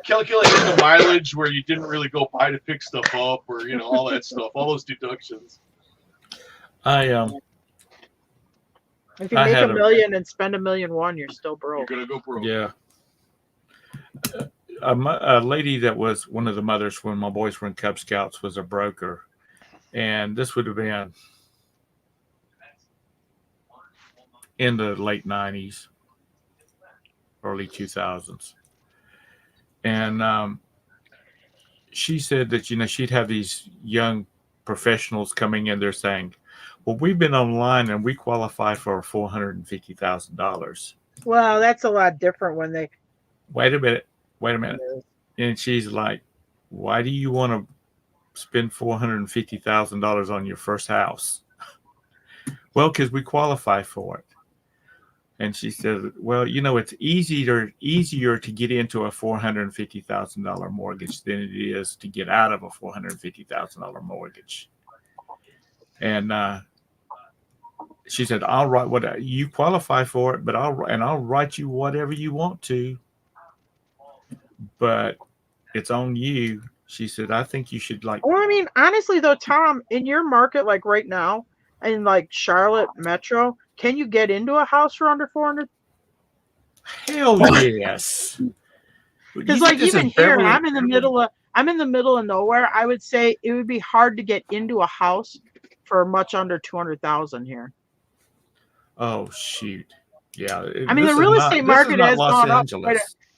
calculate the mileage where you didn't really go by to pick stuff up, or all that stuff, all those deductions. If you I make had $1 million and spend $1.1 million, you're still You're broke. gonna go broke. Yeah. A lady that was one of the mothers when my boys were in Cub Scouts was a broker. And this would have been in the late 90s, early 2000s. And she said that, she'd have these young professionals coming in there saying, well, we've been online and we qualify for $450,000. Well, that's a lot different when they. Wait a minute. And she's like, why do you want to spend $450,000 on your first house? Well, because we qualify for it. And she said, well, it's easier to get into a $450,000 mortgage than it is to get out of a $450,000 mortgage. And she said, I'll write what you qualify for it, but I'll write you whatever you want to, but it's on you. She said, I think you should like. Well, I mean, honestly though, Tom, in your market, like right now, in like Charlotte Metro, can you get into a house for under 400? Hell yes. Because like even here, I'm in the middle of nowhere. I would say it would be hard to get into a house for much under 200,000 here. Oh shoot. Yeah. I mean, the real estate market has gone up.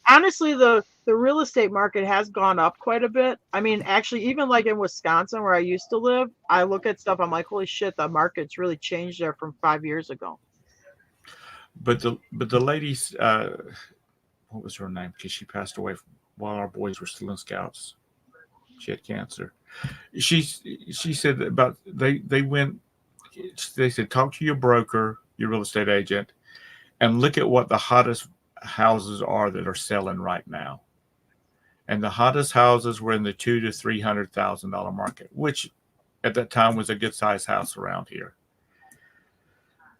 Honestly, the real estate market has gone up quite a bit. I mean, actually, even like in Wisconsin where I used to live, I look at stuff, I'm like, holy shit, the market's really changed there from 5 years ago. But the ladies, what was her name? Because she passed away while our boys were still in Scouts. She had cancer. She said about they said, talk to your broker, your real estate agent, and look at what the hottest houses are that are selling right now. And the hottest houses were in the $200,000 to $300,000 market, which at that time was a good sized house around here.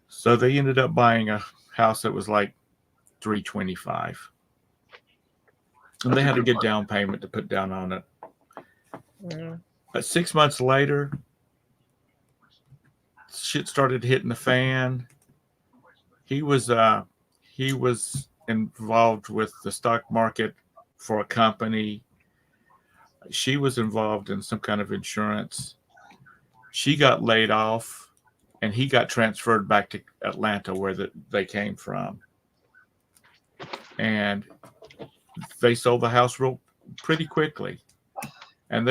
So they ended up buying a house that was like $325,000, and they had a good down payment to put down on it. Yeah. But 6 months later, shit started hitting the fan. He was involved with the stock market for a company. She was involved in some kind of insurance. She got laid off, and he got transferred back to Atlanta where they came from. And they sold the house pretty quickly. And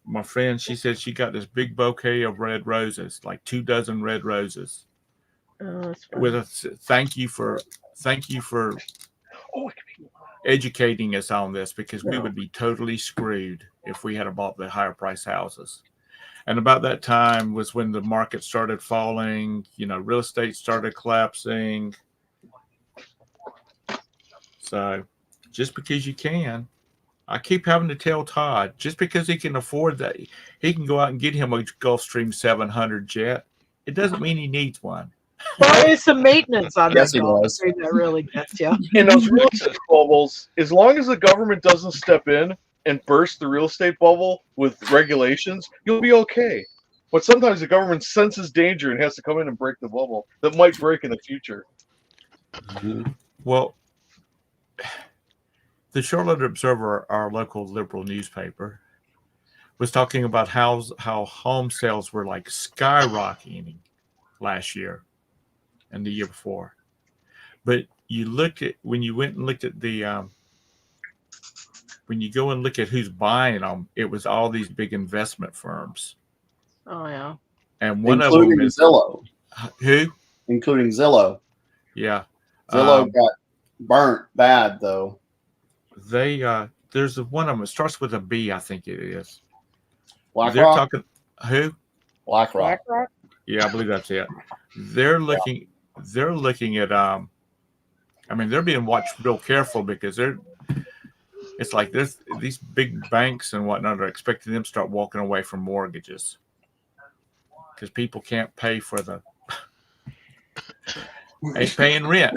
my friend, she said she got this big bouquet of red roses, like 24 red roses. Oh, that's fine. With a thank you for educating us on this, because we would be totally screwed if we had bought the higher price houses. And about that time was when the market started falling, real estate started collapsing. So just because you can, I keep having to tell Todd, just because he can afford that, he can go out and get him a Gulfstream 700 jet. It doesn't mean he needs one. Well, it's the maintenance on Yes, that he does. Gulfstream that really gets you. In those real estate bubbles, as long as the government doesn't step in and burst the real estate bubble with regulations, you'll be okay. But sometimes the government senses danger and has to come in and break the bubble that might break in the future. Well, the Charlotte Observer, our local liberal newspaper, was talking about how home sales were like skyrocketing last year and the year before. But you looked at when you went and looked at the when you go and look at who's buying them, it was all these big investment firms, Oh yeah. and one Including of them is Zillow. who? Including Zillow. Yeah, Zillow got burnt bad though. they there's one of them. It starts with a B, I think it is. They're BlackRock. talking who? BlackRock. BlackRock. Yeah, I believe that's it. They're looking. They're looking at. I mean, they're being watched real careful because it's like this. These big banks and whatnot are expecting them to start walking away from mortgages because people can't pay for the ain't paying rent.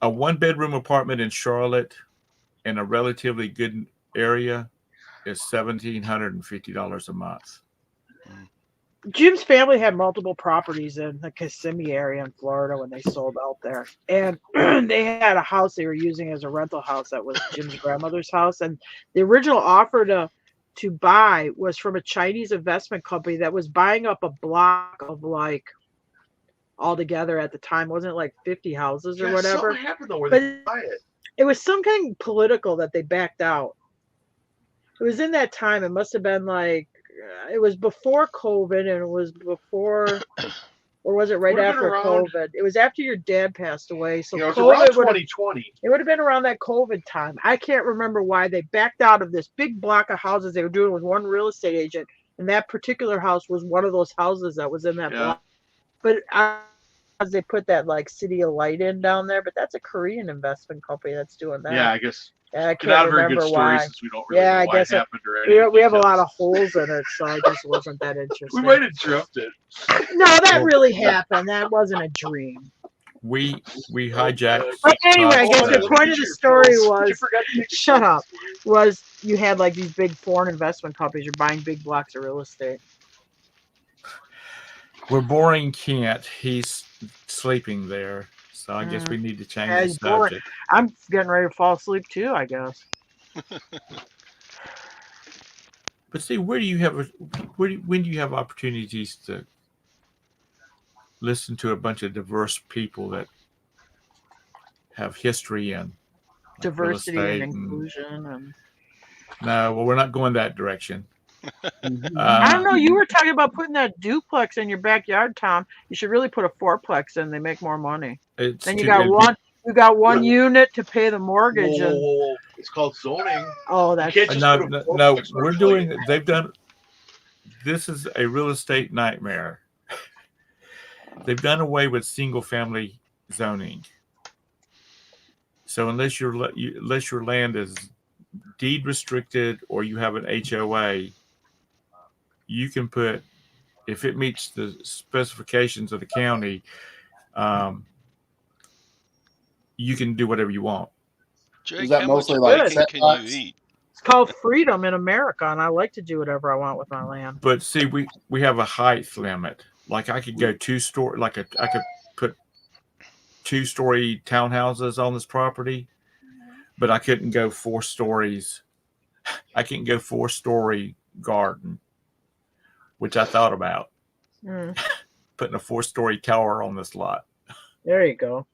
A 1-bedroom apartment in Charlotte in a relatively good area is $1,750 a month. Jim's family had multiple properties in the Kissimmee area in Florida when they sold out there. And they had a house they were using as a rental house that was Jim's grandmother's house. And the original offer to buy was from a Chinese investment company that was buying up a block of like altogether at the time, wasn't it like 50 houses or whatever? Something happened though where But they buy it. it was something political that they backed out. It was in that time. It must have been like, it was before COVID, and it was before, or was it right Would've been after around- COVID? It was after your dad passed away. So It's around COVID would have, 2020. it would have been around that COVID time. I can't remember why they backed out of this big block of houses they were doing with one real estate agent, and that particular house was one of those houses that was in that Yeah. block. But as they put that like City of Light in down there, but that's a Korean investment company that's doing that. Yeah, I guess And I it's can't not a very remember good story why. since we don't really Yeah, know I why guess it happened or anything. We have a lot of holes in it, so I guess it wasn't that We interesting. might have drifted. No, that really happened. That wasn't a dream. We hijacked. But anyway, I guess Todd's, the point of the story You was, forgot to take shut up, was you had like these big foreign investment companies are buying big blocks of real estate. We're boring Kent. He's sleeping there. So I guess we need to change Yeah, the he's boring. subject. I'm getting ready to fall asleep too, I guess. But see, when do you have opportunities to listen to a bunch of diverse people that have history and like Diversity real and estate inclusion. And no, well, we're not going that direction. I don't know. You were talking about putting that duplex in your backyard, Tom. You should really put a fourplex in. They make more money. It's Then you too- got it'd be- one. You got one unit to pay the mortgage, and Whoa. It's called zoning. oh, that's You can't just No, put a no, fourplex we're where it's doing. like- They've done. This is a real estate nightmare. They've done away with single family zoning. So unless your land is deed restricted or you have an HOA, you can put, if it meets the specifications of the county, you can do whatever you want. Jake, that how much mostly like bacon can setbacks? you eat? it's called freedom in America, and I like to do whatever I want with my land. But see, we have a height limit. Like I could go two-story, I could put 2-story townhouses on this property, but I couldn't go 4 stories. I couldn't go 4-story garden, which I thought about putting a 4-story tower on this lot. There you go.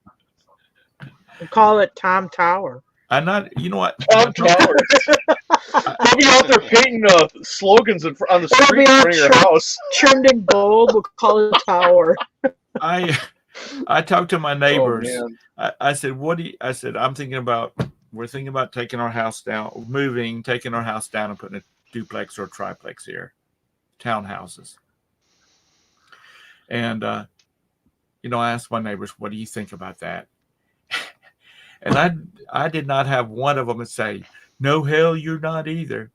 We call it Tom Tower. I'm not, you know what? Tom Towers. I'll be out there painting slogans on the It'll street be in all front of your house. Trimmed in gold. We'll call it Tower. I talked to my neighbors. Oh, man. I said, we're thinking about taking our house down, taking our house down and putting a duplex or a triplex here, townhouses. And, I asked my neighbors, what do you think about that? And I did not have one of them say, "No, hell, you're not either."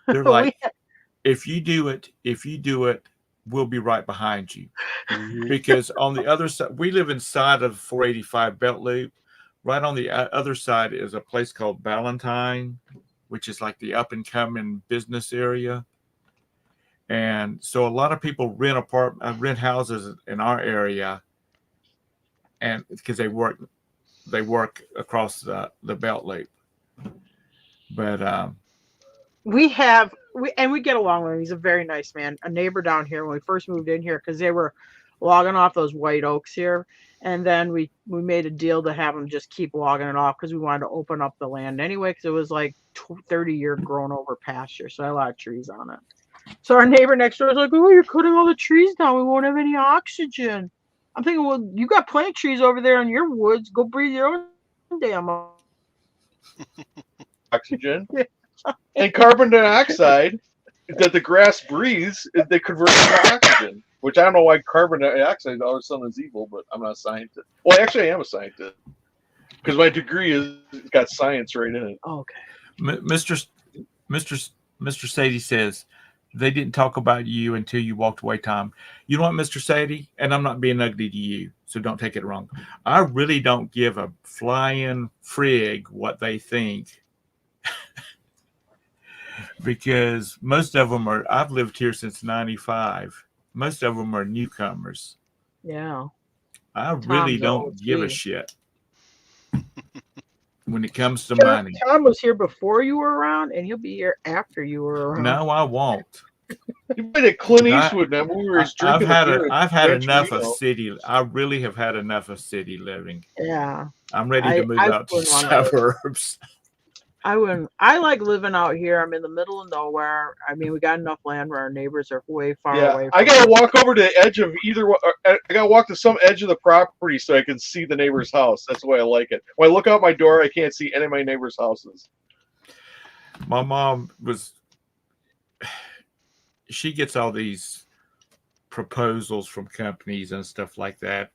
They're like, if you do it, we'll be right behind you. Because on the other side, we live inside of 485 Belt Loop. Right on the other side is a place called Valentine, which is like the up and coming business area. And so a lot of people rent houses in our area, and because they work across the Belt Loop. But we get along with him. He's a very nice man. A neighbor down here when we first moved in here, because they were logging off those white oaks here, and then we made a deal to have them just keep logging it off because we wanted to open up the land anyway, because it was like 30-year grown over pasture, so I had a lot of trees on it. So our neighbor next door is like, "Oh, you're cutting all the trees down. We won't have any oxygen." I'm thinking, well, you got plant trees over there in your woods. Go breathe your own damn Oxygen and carbon dioxide that the grass breathes, they convert into oxygen. Which I don't know why carbon dioxide all of a sudden is evil, but I'm not a scientist. Well, actually, I am a scientist because my degree is got science right in it. Okay. Mr. Sadie says they didn't talk about you until you walked away, Tom. You know what, Mr. Sadie? And I'm not being ugly to you, so don't take it wrong. I really don't give a flying frig what they think. Because most of them I've lived here since 95. Most of them are newcomers. Yeah. I really don't give a shit when it comes to money. Tom was here before you were around, and he'll be here after you were around. No, I won't. You played at Clint Eastwood now. We were drinking. I've had enough of city. I really have had enough of city living. Yeah. I'm ready to move out to suburbs. I like living out here. I'm in the middle of nowhere. I mean, we got enough land where our neighbors are way far away. I gotta walk over to the edge of I gotta walk to some edge of the property so I can see the neighbor's house. That's the way I like it. When I look out my door, I can't see any of my neighbors' houses. My mom she gets all these proposals from companies and stuff like that.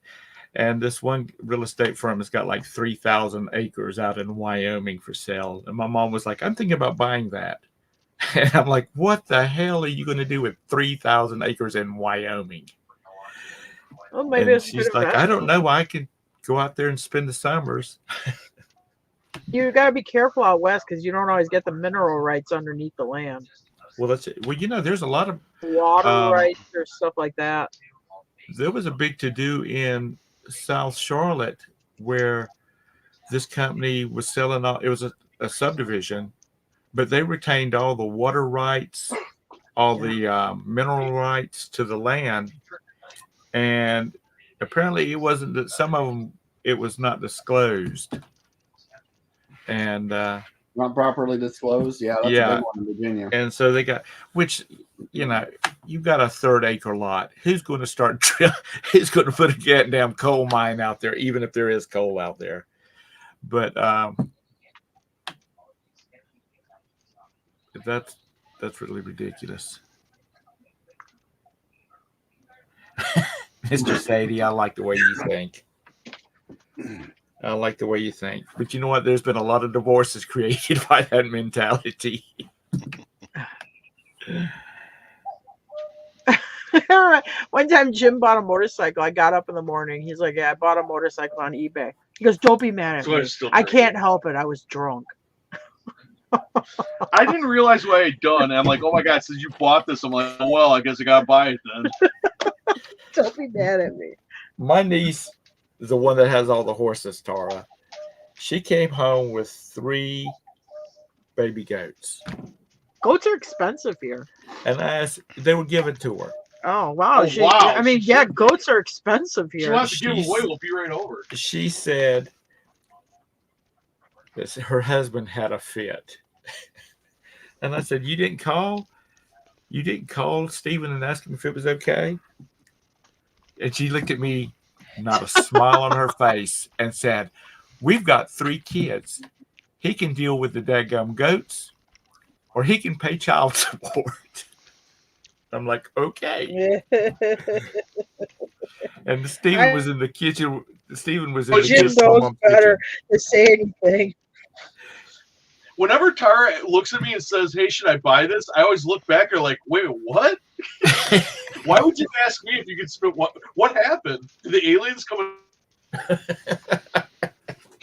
And this one real estate firm has got like 3,000 acres out in Wyoming for sale. And my mom was like, "I'm thinking about buying that." And I'm like, "What the hell are you going to do with 3,000 acres in Wyoming?" Well, maybe she's like, "I don't know. I could go out there and spend the summers." You got to be careful out west because you don't always get the mineral rights underneath the land. Well, that's it. Well, there's a lot of water rights or stuff like that. There was a big to-do in South Charlotte where this company was selling it was a subdivision, but they retained all the water rights, all the mineral rights to the land, and apparently it wasn't that some of them it was not disclosed, and not properly disclosed. Yeah, that's a big one in Virginia. And so they got, which, you've got a 1/3 acre lot. Who's going to start? Who's going to put a goddamn coal mine out there, even if there is coal out there? But that's really ridiculous. Mr. Sadie, I like the way you think. I like the way you think. But you know what? There's been a lot of divorces created by that mentality. One time Jim bought a motorcycle. I got up in the morning. He's like, "Yeah, I bought a motorcycle on eBay." He goes, "Don't be mad at me. I can't help it. I was drunk." I didn't realize what I had done. I'm like, "Oh my God, since you bought this," I'm like, "Oh, well, I guess I got to buy it then." Don't be mad at me. My niece is the one that has all the horses, Tara. She came home with 3 baby goats. Goats are expensive here. And they were given to her. Oh, wow. Wow. I mean, goats are expensive here. She wants to give them away. We'll be right over. She said that her husband had a fit. And I said, You didn't call Stephen and ask him if it was okay? And she looked at me, not a smile on her face, and said, "We've got 3 kids. He can deal with the daggum goats, or he can pay child support." I'm like, okay. And Steven was in the kitchen. Steven was in the Jim kitchen. knows better to say anything. Whenever Tara looks at me and says, "Hey, should I buy this?" I always look back and like, "Wait, what? Why would you ask me if you could spend what happened? Did the aliens come?"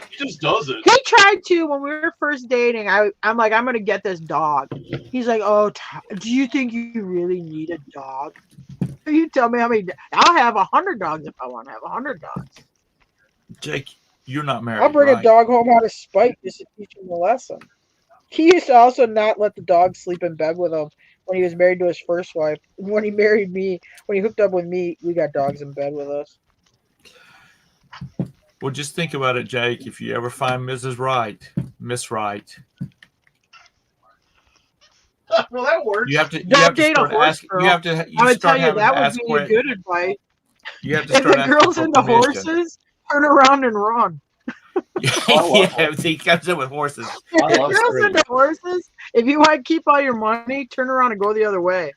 He just does it. He tried to when we were first dating. I'm like, I'm gonna get this dog. He's like, oh, do you think you really need a dog? You tell me how many. I'll have 100 dogs if I want to have 100 dogs. Jake, you're not married. I'll bring right? a dog home out of spite just to teach him a lesson. He used to also not let the dog sleep in bed with him when he was married to his first wife. When he married me, when he hooked up with me, we got dogs in bed with us. Well, just think about it, Jake. If you ever find Mrs. Right, Miss Right, Well, that works. you have to Date a start horse asking. girl. You have to. I You would tell start you having that to would ask be questions. good advice. You have to If start the asking girl's for into permission. horses, turn around and run. Yeah, he comes in with horses. If I the love girl's street. into horses, if you want to keep all your money, turn around and go the other way.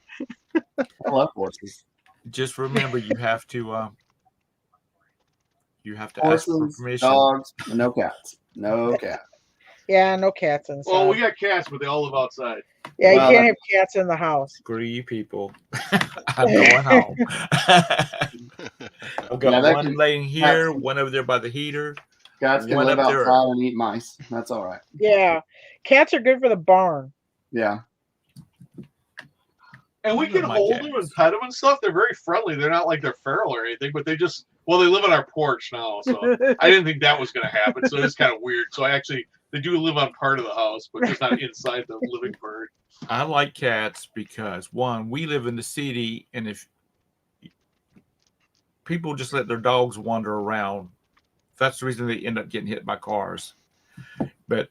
I love horses. Just remember, you have to ask for Horses, permission. dogs, and no cats. No cat. Yeah, no cats inside. Well, we got cats, but they all live outside. Yeah, you Well, can't have cats in the house. Screw you people. I'm going home. I've got Yeah, that one can- laying here, that's- one over there by the heater. Cats can One live up there. outside and eat mice. That's all right. Yeah, cats are good for the barn. Yeah. And we I can love my hold cats. them and pet them and stuff. They're very friendly. They're not like they're feral or anything, but they just, well, they live on our porch now. So I didn't think that was going to happen. So it's kind of weird. So they do live on part of the house, but just not inside the living part. I like cats because, one, we live in the city, and if people just let their dogs wander around, that's the reason they end up getting hit by cars. But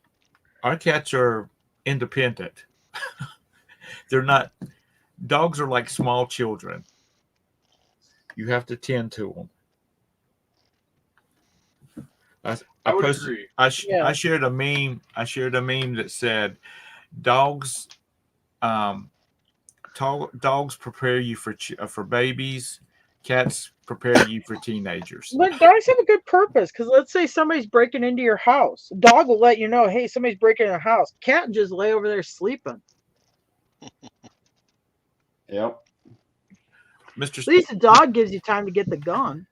our cats are independent. They're not. Dogs are like small children. You have to tend to them. I would posted- agree. I Yeah. shared a meme. I shared a meme that said, "Dogs, dogs prepare you for babies. Cats prepare you for teenagers." But dogs have a good purpose because let's say somebody's breaking into your house. Dog will let you know, hey, somebody's breaking in the house. Cat just lay over there sleeping. Yep. Mr. At least the dog gives you time to get the gun.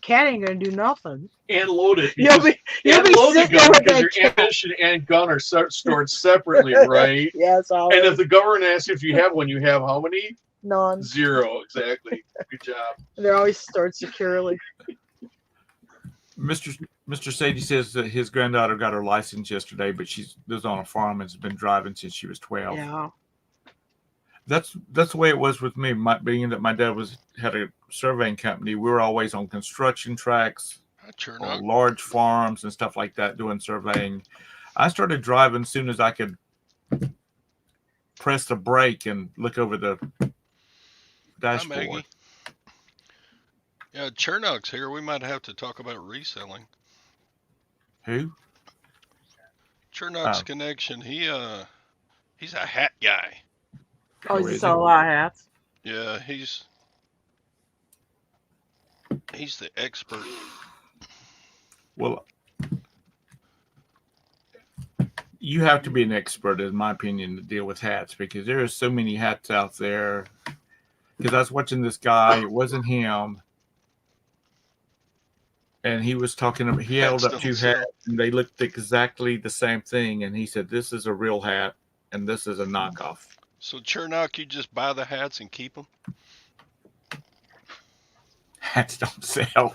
Cat ain't gonna do nothing. And load it. You'll be and load the sitting there gun with because that your cat. ammunition and gun are stored separately, right? Yes, always. And if the government asks you if you have one, you have how many? None. 0, exactly. Good job. They're always stored securely. Mr. Sadie says that his granddaughter got her license yesterday, but she lives on a farm and has been driving since she was 12. Yeah. That's the way it was with me. Being that my dad had a surveying company, we were always on construction tracks, on large farms and stuff like that, doing surveying. I started driving as soon as I could press the brake and look over the dashboard. Hi, Maggie. Yeah, Chernok's here. We might have to talk about reselling. Who? Chernok's connection. He's a hat guy. Oh, is you it? sell a lot of hats. Yeah, he's the expert. Well, you have to be an expert, in my opinion, to deal with hats because there are so many hats out there. Because I was watching this guy, it wasn't him, and he was talking about, he held up two hats and they looked exactly the same thing, and he said, "This is a real hat and this is a knockoff." So Chernok, you just buy the hats and keep them? Hats don't sell.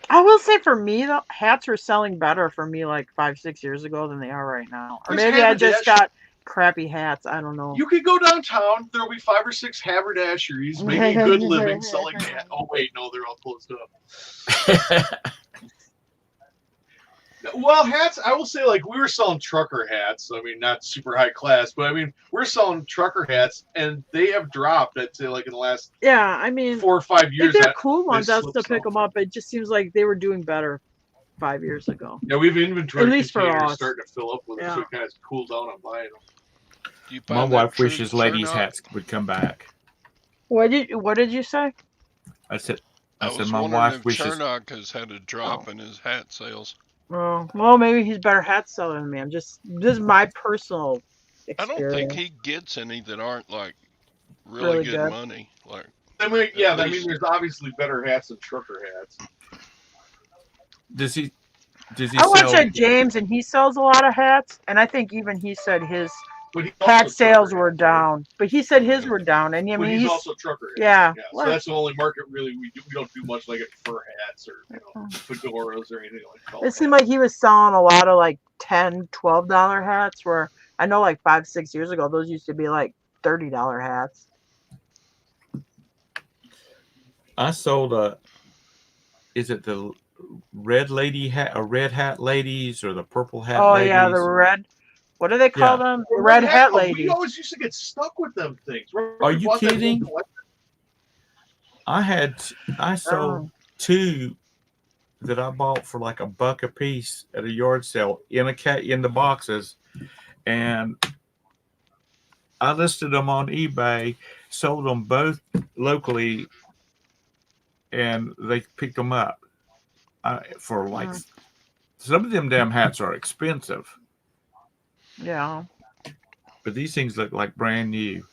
I will say for me, though, hats were selling better for me like 5-6 years ago than they are right now. Or There's maybe I just Haberdash. got crappy hats. I don't know. You could go downtown. There'll be 5 or 6 haberdasheries making a good living selling hats. Oh, wait, no, they're all closed up. Well, hats, I will say, like, we were selling trucker hats. I mean, not super high class, but I mean, we're selling trucker hats, and they have dropped, I'd say, like, in the last Yeah, I mean, 4 or 5 years. if they're cool ones, they I'll still slipped pick some. them up. It just seems like they were doing better 5 years ago. Yeah, we have inventory At least for containers us. starting to fill up with them, so Yeah. we kind of cooled down on buying them. Do you My find wife that true wishes to ladies' Chernock? hats would come back. What did you say? I said, I was my wondering wife if wishes. Chernock has had a drop in his hat sales. Oh, well, maybe he's a better hat seller than me. This is my personal I don't think experience. he gets any that aren't like really Really good good. money. Like, I mean, yeah, I mean, least- there's obviously better hats than trucker hats. Does he I watched sell? at James, and he sells a lot of hats, and I think even he said his But he's hat also sales trucker were hats, down. But he said his were down, and I But mean he's also trucker hats. yeah. So What? that's the only market really we do. We don't do much like at fur hats or fedoras or anything like that. It seemed like he was selling a lot of like $10, $12 hats, where I know like 5, 6 years ago those used to be like $30 hats. I sold is it the red lady hat, or red hat ladies, or the purple hat Oh ladies? yeah, the red. What do they call Yeah. them? The red hat We ladies. always used to get stuck with them things. Are you kidding? I sold Oh. 2 that I bought for like $1 a piece at a yard sale in the boxes, and I listed them on eBay, sold them both locally, and they picked them up for like some of them damn hats are expensive, Yeah. but these things look like brand new.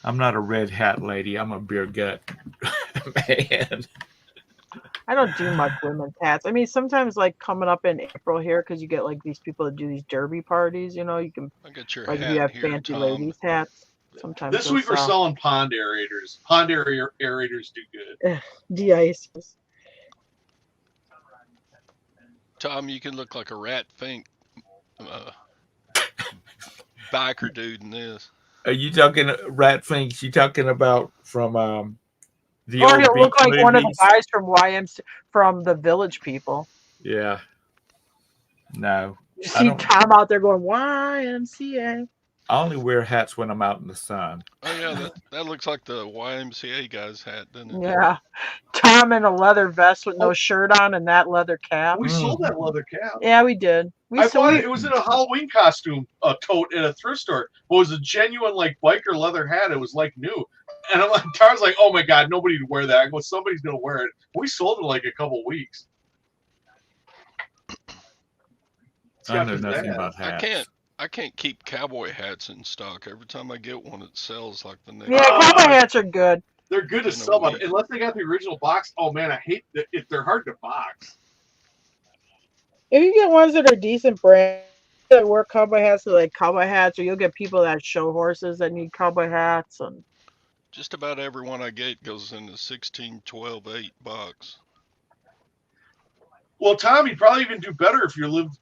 I'm not a red hat lady. I'm a beer gut man. I don't do much women's hats. I mean, sometimes like coming up in April here, because you get like these people that do these derby parties. You know, you can I got your like if you hat have here, fancy Tom. ladies hats. Sometimes This week we're selling pond aerators. Pond aerators do good. de-icers. Tom, you can look like a rat fink biker dude in this. Are you talking rat finks? You talking about from the Or old he'll beach look like movies? one of the guys from from the Village People. Yeah. No. You see Tom out there going YMCA. I only wear hats when I'm out in the sun. Oh yeah, that looks like the YMCA guy's hat, doesn't it? Yeah. Tom in a leather vest with no shirt on and that leather cap. We sold that leather cap. Yeah, we did. I bought it. It was in a Halloween costume tote in a thrift store. But it was a genuine like biker leather hat. It was like new. And I'm like, Tara's like, oh my god, nobody would wear that. I go, somebody's gonna wear it. We sold it like a couple weeks. I know nothing about hats. I can't keep cowboy hats in stock. Every time I get one, it sells like the next. Yeah, cowboy hats are good. They're good to sell, but unless they got the original box. Oh man, I hate that. They're hard to box. If you get ones that are decent brands that wear cowboy hats, like cowboy hats, or you'll get people that show horses that need cowboy hats, and just about every one I get goes in the 16, 12, 8 box. Well, Tom, you'd probably even do better if you lived,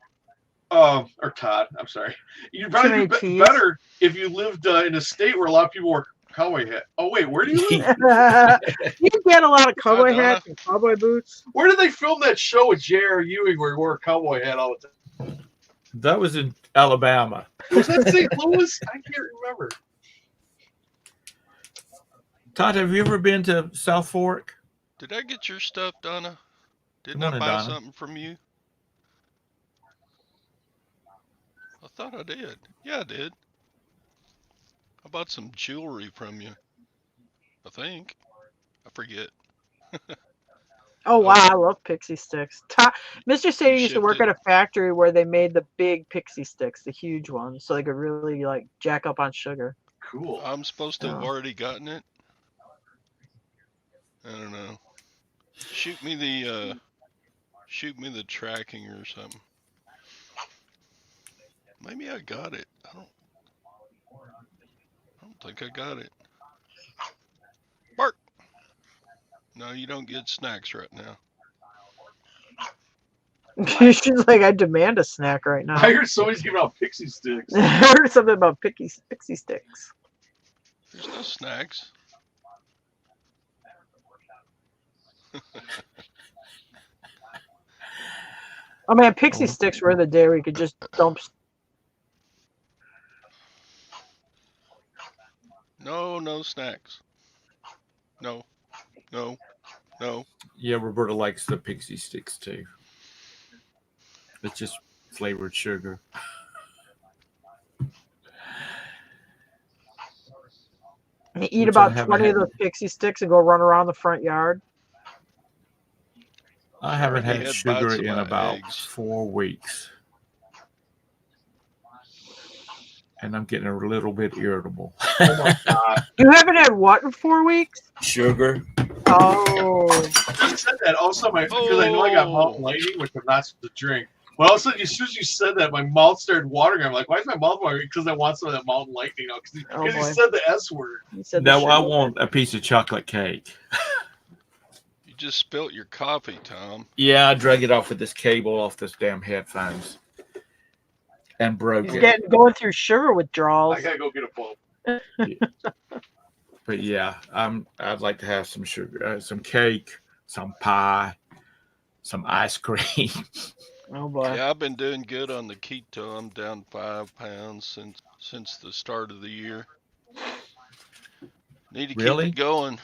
or Todd, I'm sorry. You'd probably do better if you lived in a state where a lot of people wear cowboy hats. Oh wait, where do you live? You get a lot of cowboy hats and cowboy boots. Where did they film that show with J.R. Ewing where he wore a cowboy hat all the time? That was in Alabama. Was that St. Louis? I can't remember. Todd, have you ever been to South Fork? Did I get your stuff, Donna? Didn't Morning, I buy Donna. something from you? I thought I did. Yeah, I did. I bought some jewelry from you. I think. I forget. Oh wow, I love pixie sticks. Mr. Sadie used to work at a factory where they made the big pixie sticks, the huge ones, so they could really like jack up on sugar. Cool. I'm supposed to have already gotten it. I don't know. Shoot me the tracking or something. Maybe I got it. I don't think I got it. Bart. No, you don't get snacks right now. She's like, I demand a snack right now. I heard somebody's giving out pixie sticks. I heard something about pixie sticks. There's no snacks. Oh man, pixie sticks were the day where you could just dump. No snacks. No. Yeah, Roberta likes the pixie sticks too. It's just flavored sugar. You eat Which I about haven't 20 of had. those pixie sticks and go run around the front yard. I haven't already had had sugar bites of in my about eggs. 4 weeks. And I'm getting a little bit irritable. Oh my god! You haven't had what in 4 weeks? Sugar? Oh. You said that also, because I know I got Oh, Mountain Lightning, which I'm not supposed to drink. But all of a sudden, as soon as you said that, my mouth started watering. I'm like, why is my mouth watering? Because I want some of that Mountain Lightning now. Because Oh, you boy. said the S word. You said the No, I sugar. want a piece of chocolate cake. you just spilt your coffee, Tom. Yeah, I drug it off with this cable off this damn headphones and broke He's it. going through sugar withdrawals. I gotta go get a pump. But yeah, I'd like to have some sugar, some cake, some pie, some ice cream. Oh boy. Yeah, I've been doing good on the keto. I'm down 5 pounds since the start of the year. Need to Really? keep it going.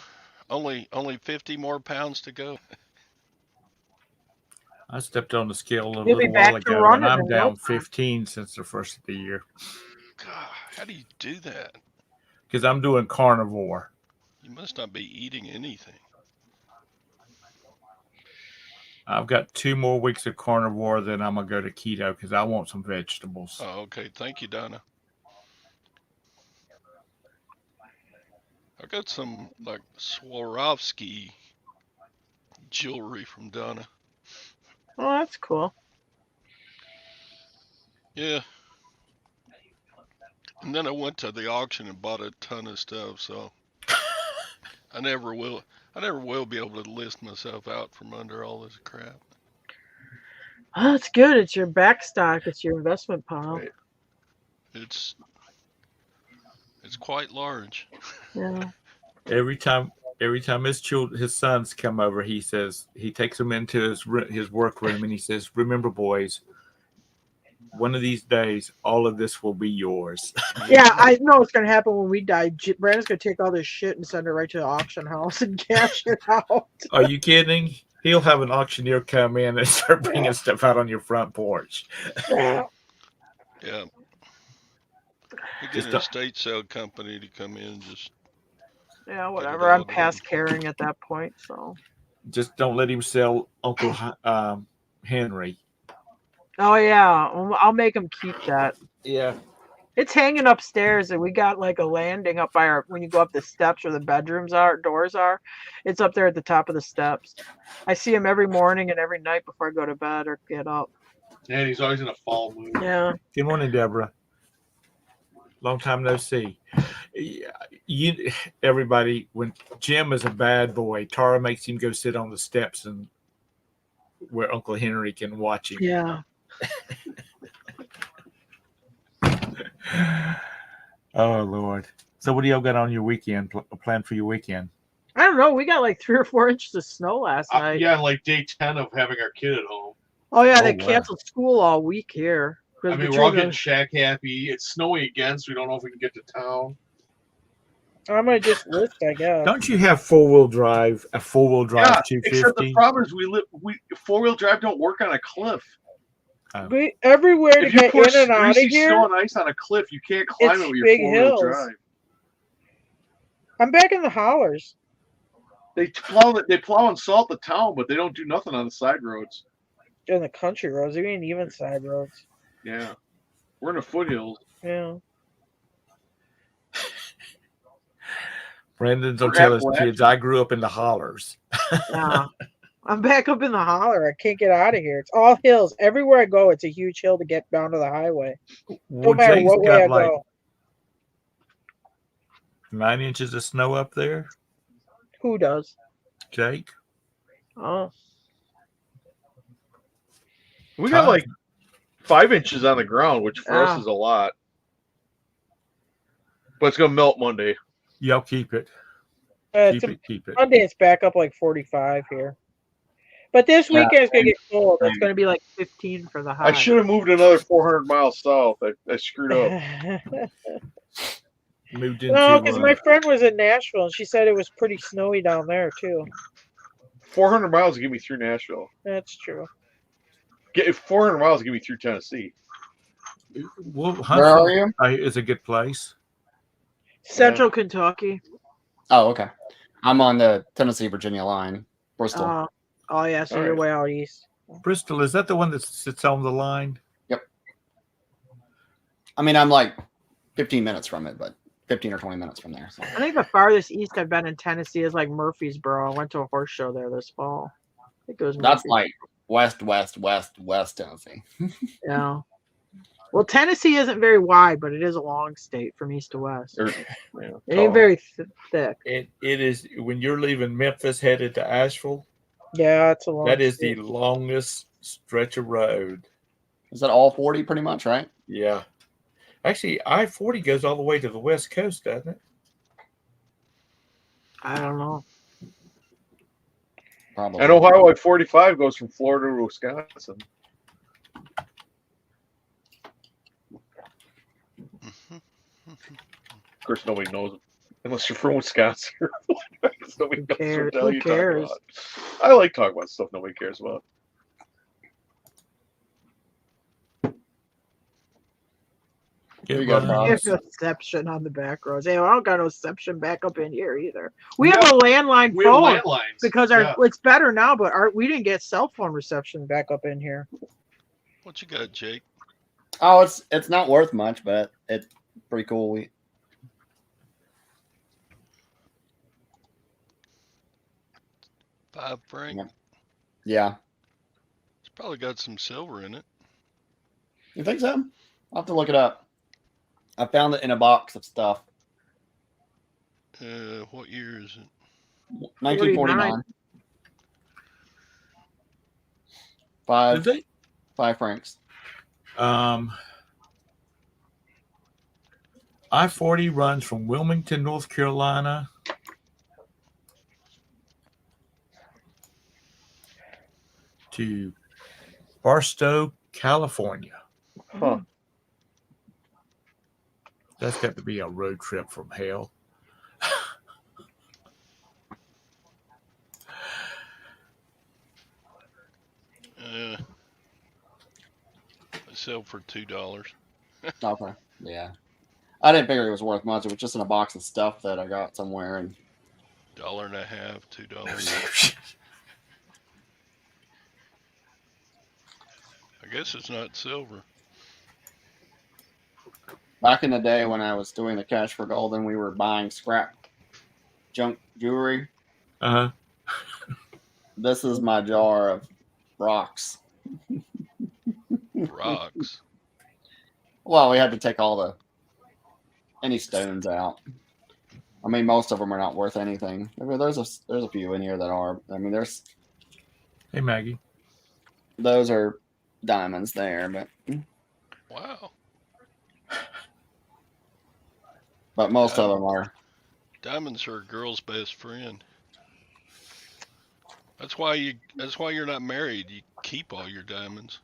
Only 50 more pounds to go. I stepped on the scale a You'll be little back while to ago, running and I'm in no down time. 15 since the first of the year God, how do you do that? because I'm doing carnivore. You must not be eating anything. I've got 2 more weeks of carnivore, then I'm gonna go to keto because I want some vegetables. Oh, okay. Thank you, Donna. I got some like Swarovski jewelry from Donna. Oh, that's cool. Yeah. And then I went to the auction and bought a ton of stuff, so I never will be able to list myself out from under all this crap. Oh, that's good. It's your backstock. It's your investment pile. Right. It's quite large. Yeah. Every time his sons come over, he says he takes them into his workroom and he says, "Remember, boys, one of these days, all of this will be yours." Yeah, I know what's going to happen when we die. Brandon's going to take all this shit and send it right to the auction house and cash it out. Are you kidding? He'll have an auctioneer come in and start bringing stuff out on your front porch. Yeah. We get Just an don't- estate sale company to come in and just Yeah, all whatever. I'm done. past caring at that point, so. Just don't let him sell Uncle Henry. Oh, yeah. I'll make him keep that. Yeah. It's hanging upstairs, and we got like a landing up by when you go up the steps where the bedrooms are, doors are. It's up there at the top of the steps. I see him every morning and every night before I go to bed or get up. And he's always in a fall mood. Yeah. Good morning, Deborah. Long time no see. Everybody, when Jim is a bad boy, Tara makes him go sit on the steps and where Uncle Henry can watch him. Yeah. Oh Lord! So, what do y'all got on your weekend? Plan for your weekend? I don't know. We got like 3 or 4 inches of snow last night. Yeah, like day 10 of having our kid at home. Oh yeah, they wow. canceled school all week here. I mean, we're all getting shack happy. It's snowy again, so we don't know if we can get to town. I'm gonna just list, I guess. Don't you have a 4-wheel drive Yeah, 250? except the problem is we 4-wheel drive don't work on a cliff. Everywhere to If you get push in and out of greasy here. snow and ice on a cliff, you can't climb It's it with your big 4-wheel hills. drive. I'm back in the hollers. They plow and salt the town, but they don't do nothing on the side roads. In the country roads. They ain't even side roads. Yeah, we're in the foothills. Yeah. Brandon's will We're tell his Appalachian. kids, I grew up in the hollers. Nah. I'm back up in the holler. I can't get out of here. It's all hills. Everywhere I go, it's a huge hill to get down to the highway. No matter Jake's what way got I like go. 9 inches of snow up there. Who does? Jake? Oh. We got like 5 inches on the ground, which for us Ah. is a lot. But it's gonna melt Monday. Y'all keep it. Keep it. Monday it's back up like 45 here. But this Yeah. weekend it's gonna get cold. It's gonna be like 15 for the high. I should have moved another 400 miles south. I screwed up. Moved into No, because my friend was in Nashville and she said it was pretty snowy down there too. 400 miles to get me through Nashville. That's true. Get 400 miles to get me through Tennessee. Well, Where are you? Is a good place. Central Kentucky. Oh, okay. I'm on the Tennessee-Virginia line, Bristol. Oh yeah, so All you're right. way out east. Bristol, is that the one that sits on the line? I mean, I'm like 15 minutes from it, but 15 or 20 minutes from there. So. I think the farthest east I've been in Tennessee is like Murfreesboro. I went to a horse show there this fall. I think it was That's Murfreesboro. like west Tennessee. Yeah. Well, Tennessee isn't very wide, but it is a long state from east to west. Or, It ain't very thick. It is when you're leaving Memphis headed to Asheville. Yeah, it's a long That is state. the longest stretch of road. Is that all 40 pretty much, right? Yeah. Actually, I-40 goes all the way to the West Coast, doesn't it? I don't know. Probably. I know Highway 45 goes from Florida to Wisconsin. Of course, nobody knows it. Unless you're from Wisconsin. Nobody knows cares? what the hell Who you're talking cares? about. I like talking about stuff nobody cares about. Here you go, Bob. There's no exception on the back roads. Hey, I don't got no exception back up in here either. We have a landline We have phone landlines. because it's better now, but we didn't get cell phone reception back up in here. What you got, Jake? Oh, it's not worth much, but it's pretty cool. $5 franc. Yeah. It's probably got some silver in it. You think so? I'll have to look it up. I found it in a box of stuff. What year is it? 1949. 5 francs. I-40 runs from Wilmington, North Carolina to Barstow, California. Huh. That's got to be a road trip from hell. I sell for $2. Okay. Yeah. I didn't figure it was worth much. It was just in a box of stuff that I got somewhere. And $1.50, $2. I guess it's not silver. back in the day when I was doing the Cash for Gold and we were buying scrap junk jewelry, Uh-huh. this is my jar of rocks. Rocks. Well, we had to take any stones out. I mean, most of them are not worth anything. I mean, there's a few in here that are. I mean, Hey, Maggie. those are diamonds there, Wow. but most of them are. Diamonds are a girl's best friend. That's why you're not married. You keep all your diamonds.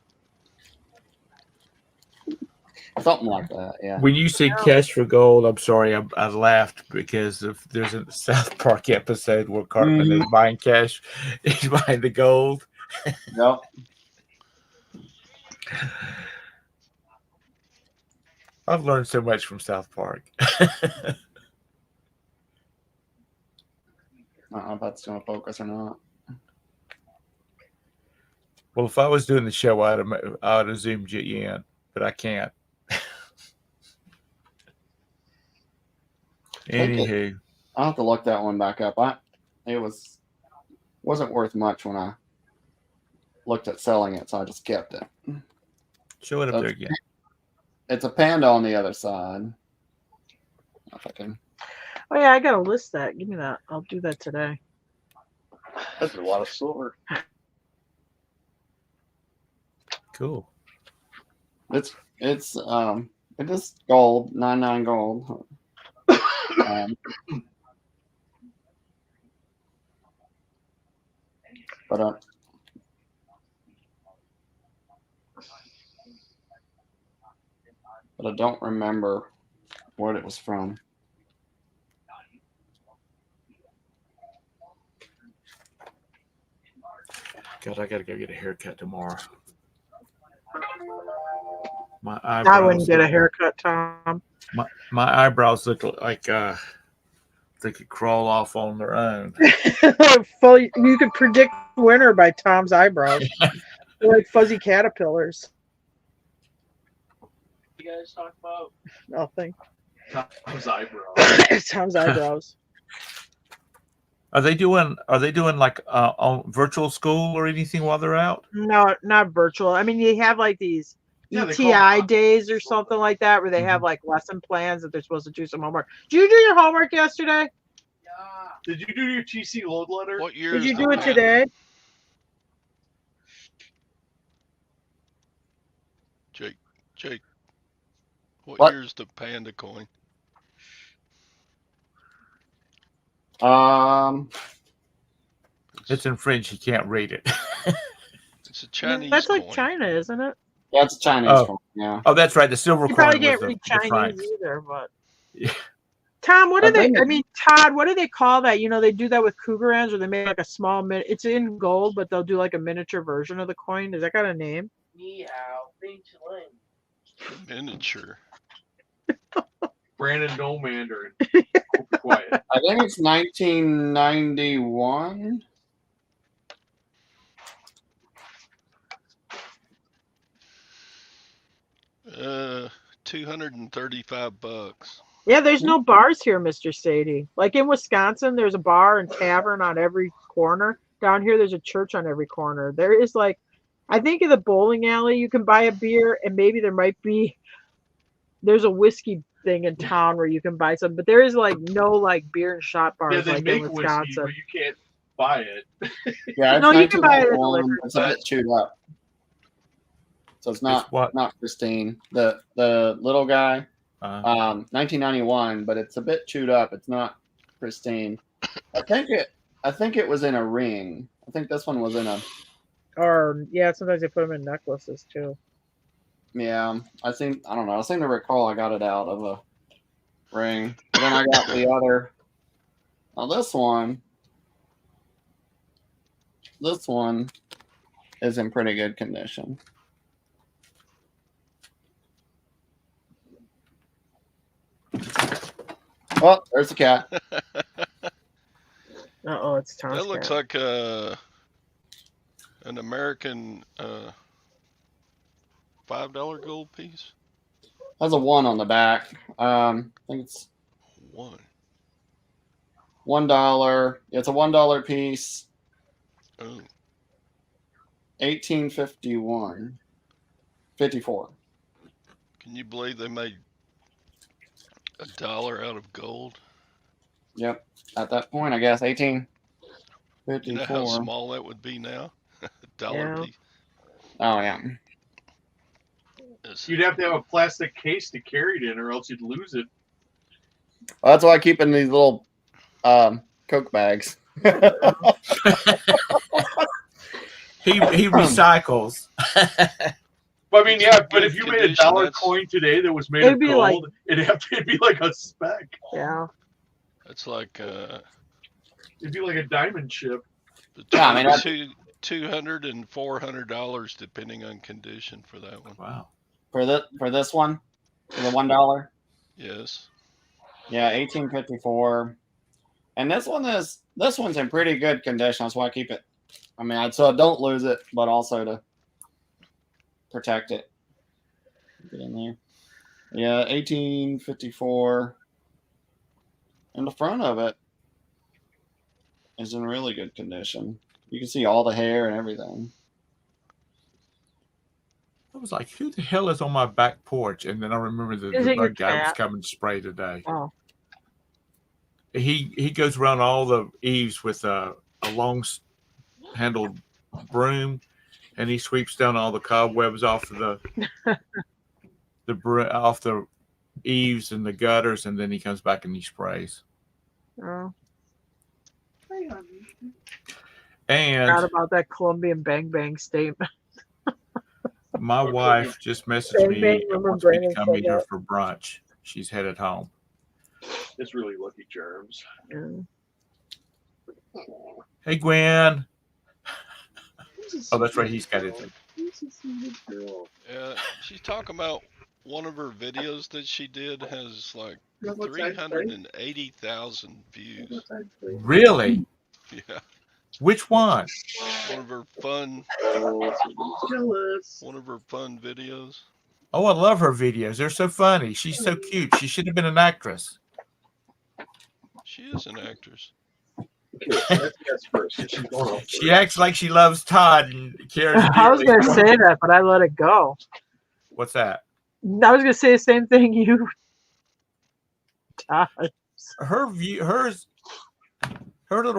Something like that, yeah. When you say Cash for Gold, I'm sorry, I laughed because there's a South Park episode where Cartman is buying cash, he's buying the gold. Yep. I've learned so much from South Park. I don't know if that's going to focus or not. Well, if I was doing the show, I would have zoomed you in, but I can't. Anywho, I'll have to look that one back up. It wasn't worth much when I looked at selling it, so I just kept it. show it up there again. It's a panda on the other side. If I can. Oh yeah, I gotta list that. Give me that. I'll do that today. That's a lot of silver. Cool. It is gold, 99 gold. But I don't remember what it was from. God, I gotta go get a haircut tomorrow. My I wouldn't eyebrows. get a haircut, Tom. My eyebrows look like they could crawl off on their own. You could predict winter by Tom's eyebrows. They're like fuzzy caterpillars. You guys talk about Nothing. Tom's eyebrows. Tom's eyebrows. Are they doing like on virtual school or anything while they're out? No, not virtual. I mean, you have like these Yeah, they ETI call- days or something like that where they have like lesson plans that they're supposed to do some homework. Did you do your homework yesterday? Did you do your TC load letter? What year Did is you the do it panda? today? Jake, what What? year is the panda coin? It's in French. You can't read it. It's a Chinese That's like coin. China, isn't it? That's a Chinese Oh. coin. Yeah. Oh, that's right. The silver You coin probably was can't the, read the Chinese francs. either, but. Yeah. Tom, what do they? think I mean, Todd, what do they call that? You know, they do that with Cougarans, where they make like a small It's in gold, but they'll do like a miniature version of the coin. Does that got a name? Miniature. Brandon, no Mandarin. Be quiet. I think it's 1991. $235. Yeah, there's no bars here, Mr. Sadie. Like in Wisconsin, there's a bar and tavern on every corner. Down here, there's a church on every corner. There is like, I think in the bowling alley, you can buy a beer, and maybe there's a whiskey thing in town where you can buy some, but there is like no like beer and shot bars Yeah, they like in make whiskey, Wisconsin. but you can't buy it. Yeah, it's No, you can buy it at the 1991. liquor It's a bit chewed up, so it's not what? not pristine. The little guy, 1991, but it's a bit chewed up. It's not pristine. I think it was in a ring. I think this one was in a. Or yeah, sometimes they put them in necklaces too. Yeah, I don't know. I seem to recall I got it out of a ring. But then I got the other. Now this one is in pretty good condition. Oh, there's the cat. Oh, it's Tom's That looks cat. like an American $5 gold piece. Has a 1 on the back. I think it's One. $1. It's a $1 piece. Oh, 1851. 54. can you believe they made $1 out of gold? Yep. At that point, I guess 1854. You know how small that would be now? $1 Yeah. piece. Oh yeah. It's- You'd have to have a plastic case to carry it in, or else you'd lose it. Well, that's why I keep in these little Coke bags. He recycles. But I mean, It's yeah, in but if good you made a condition, dollar that's- coin today that was made It'd of be gold, it'd be like a speck. Yeah. That's like It'd be like a diamond chip. Yeah, I mean, that's- $200 and $400 depending on condition for that one. Wow. for this one, for the $1. Yes. Yeah, 1854. And this one's in pretty good condition. That's why I keep it. I mean, so I don't lose it, but also to protect it. Get in there. Yeah, 1854. And the front of it is in really good condition. You can see all the hair and everything. I was like, who the hell is on my back porch? And then I remember the Is it your bug guy was cat? coming to spray today. Oh. He goes around all the eaves with a long handled broom, and he sweeps down all the cobwebs off of off the eaves and the gutters, and then he comes back and he sprays. Oh. And Forgot about that Colombian Bang Bang statement. my wife just messaged Bang, me bang, and remember wants me to Brandon come said meet her that? for brunch. She's headed home. It's really Lucky Charms. Yeah. Hey, Gwen. Oh, that's right. He's got it. Yeah, she's talking about one of her videos that she did has like 380,000 views. Really? Yeah, Which one? one of her fun videos. Oh, I love her videos. They're so funny. She's so cute. She should have been an actress. She is an actress. She acts like she loves Todd and cares I was dearly. gonna say that, but I let it go. What's that? I was gonna say the same thing you. Todd. Her little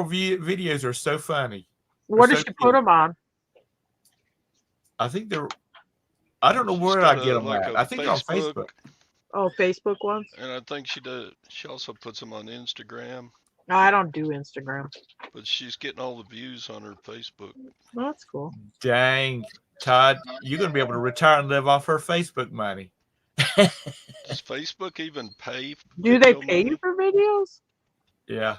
videos are so funny. What They're did so she put cute. them on? I think they're. I don't know She's where got I get them like at. a I think they're on Facebook. Oh, Facebook ones. and I think she does. She also puts them on Instagram, No, I don't do Instagram. but she's getting all the views on her Facebook. Well, that's cool. Dang, Todd, you're gonna be able to retire and live off her Facebook money. Does Facebook even pay? Do they video pay money? you for videos? Yeah,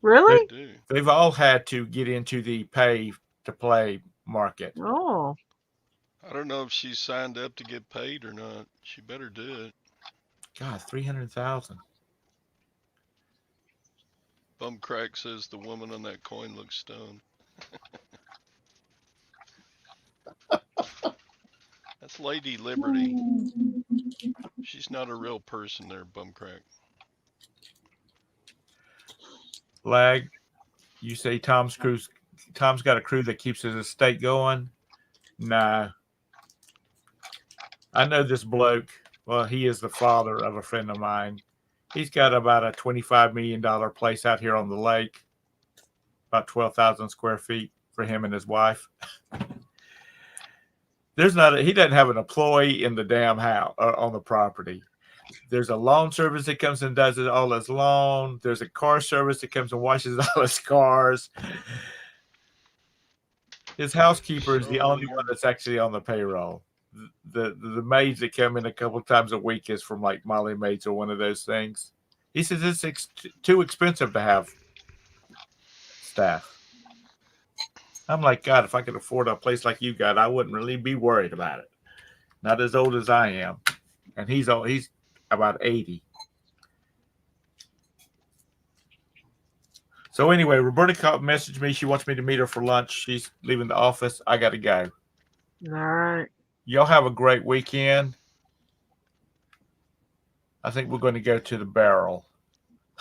Really? They do. they've all had to get into the pay to play market. Oh, I don't know if she's signed up to get paid or not. She better do it. God, 300,000. Bumcrack says the woman on that coin looks stoned. That's Lady Liberty. She's not a real person there, Bumcrack. Lag, you say Tom's got a crew that keeps his estate going? Nah. I know this bloke. Well, he is the father of a friend of mine. He's got about a $25 million place out here on the lake, about 12,000 square feet for him and his wife. He doesn't have an employee in the damn house on the property. There's a lawn service that comes and does all his lawn. There's a car service that comes and washes all his cars. His housekeeper is the only one that's actually on the payroll. The maids that come in a couple times a week is from like Molly Maids or one of those things. He says it's too expensive to have staff. I'm like, God, if I could afford a place like you got, I wouldn't really be worried about it. Not as old as I am, and he's about 80. So anyway, Roberta messaged me. She wants me to meet her for lunch. She's leaving the office. I got to go. all right. Y'all have a great weekend. I think we're going to go to the Barrel.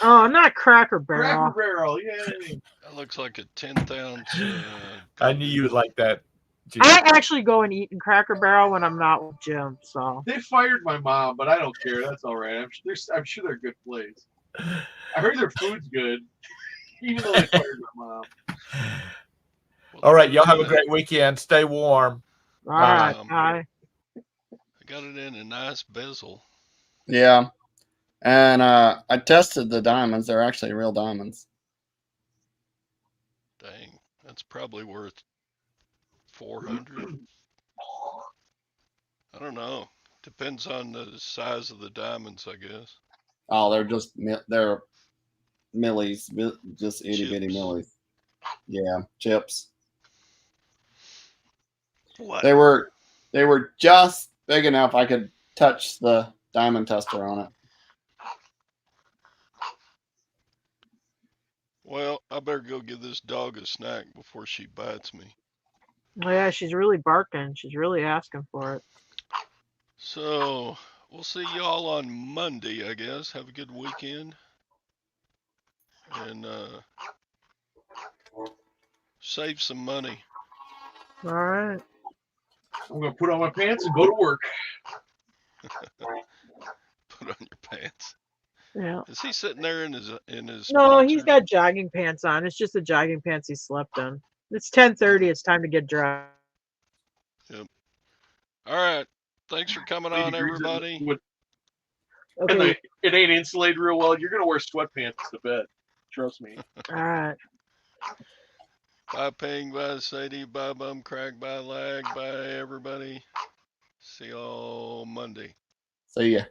Oh, not Cracker Barrel. Cracker Barrel, yay! That looks like a 10th ounce. I knew you would like that, Jim. I actually go and eat in Cracker Barrel when I'm not with Jim. So They fired my mom, but I don't care. That's all right. I'm sure they're a good place. I heard their food's good, even though they fired my mom. All right, y'all have a great weekend. Stay warm. all right, bye. I got it in a nice bezel. Yeah. And I tested the diamonds. They're actually real diamonds. Dang, that's probably worth 400. I don't know. Depends on the size of the diamonds, I guess. Oh, they're millies, just itty bitty Chips. millies. Yeah, chips. What? They were just big enough I could touch the diamond tester on it. Well, I better go give this dog a snack before she bites me. Yeah, she's really barking. She's really asking for it. So, we'll see y'all on Monday, I guess. Have a good weekend. And save some money. All right. I'm gonna put on my pants and go to work. Put on your pants. Yeah. Is he sitting there in his No, boxers? he's got jogging pants on. It's just the jogging pants he slept in. It's 10:30. It's time to get dressed. Yep. All right. Thanks for coming on, everybody. Okay. It ain't insulated real well. You're gonna wear sweatpants to bed. Trust me. All right. Bye, Ping. Bye, Sadie. Bye, Bumcrack. Bye, Lag. Bye, everybody. See y'all Monday. See ya.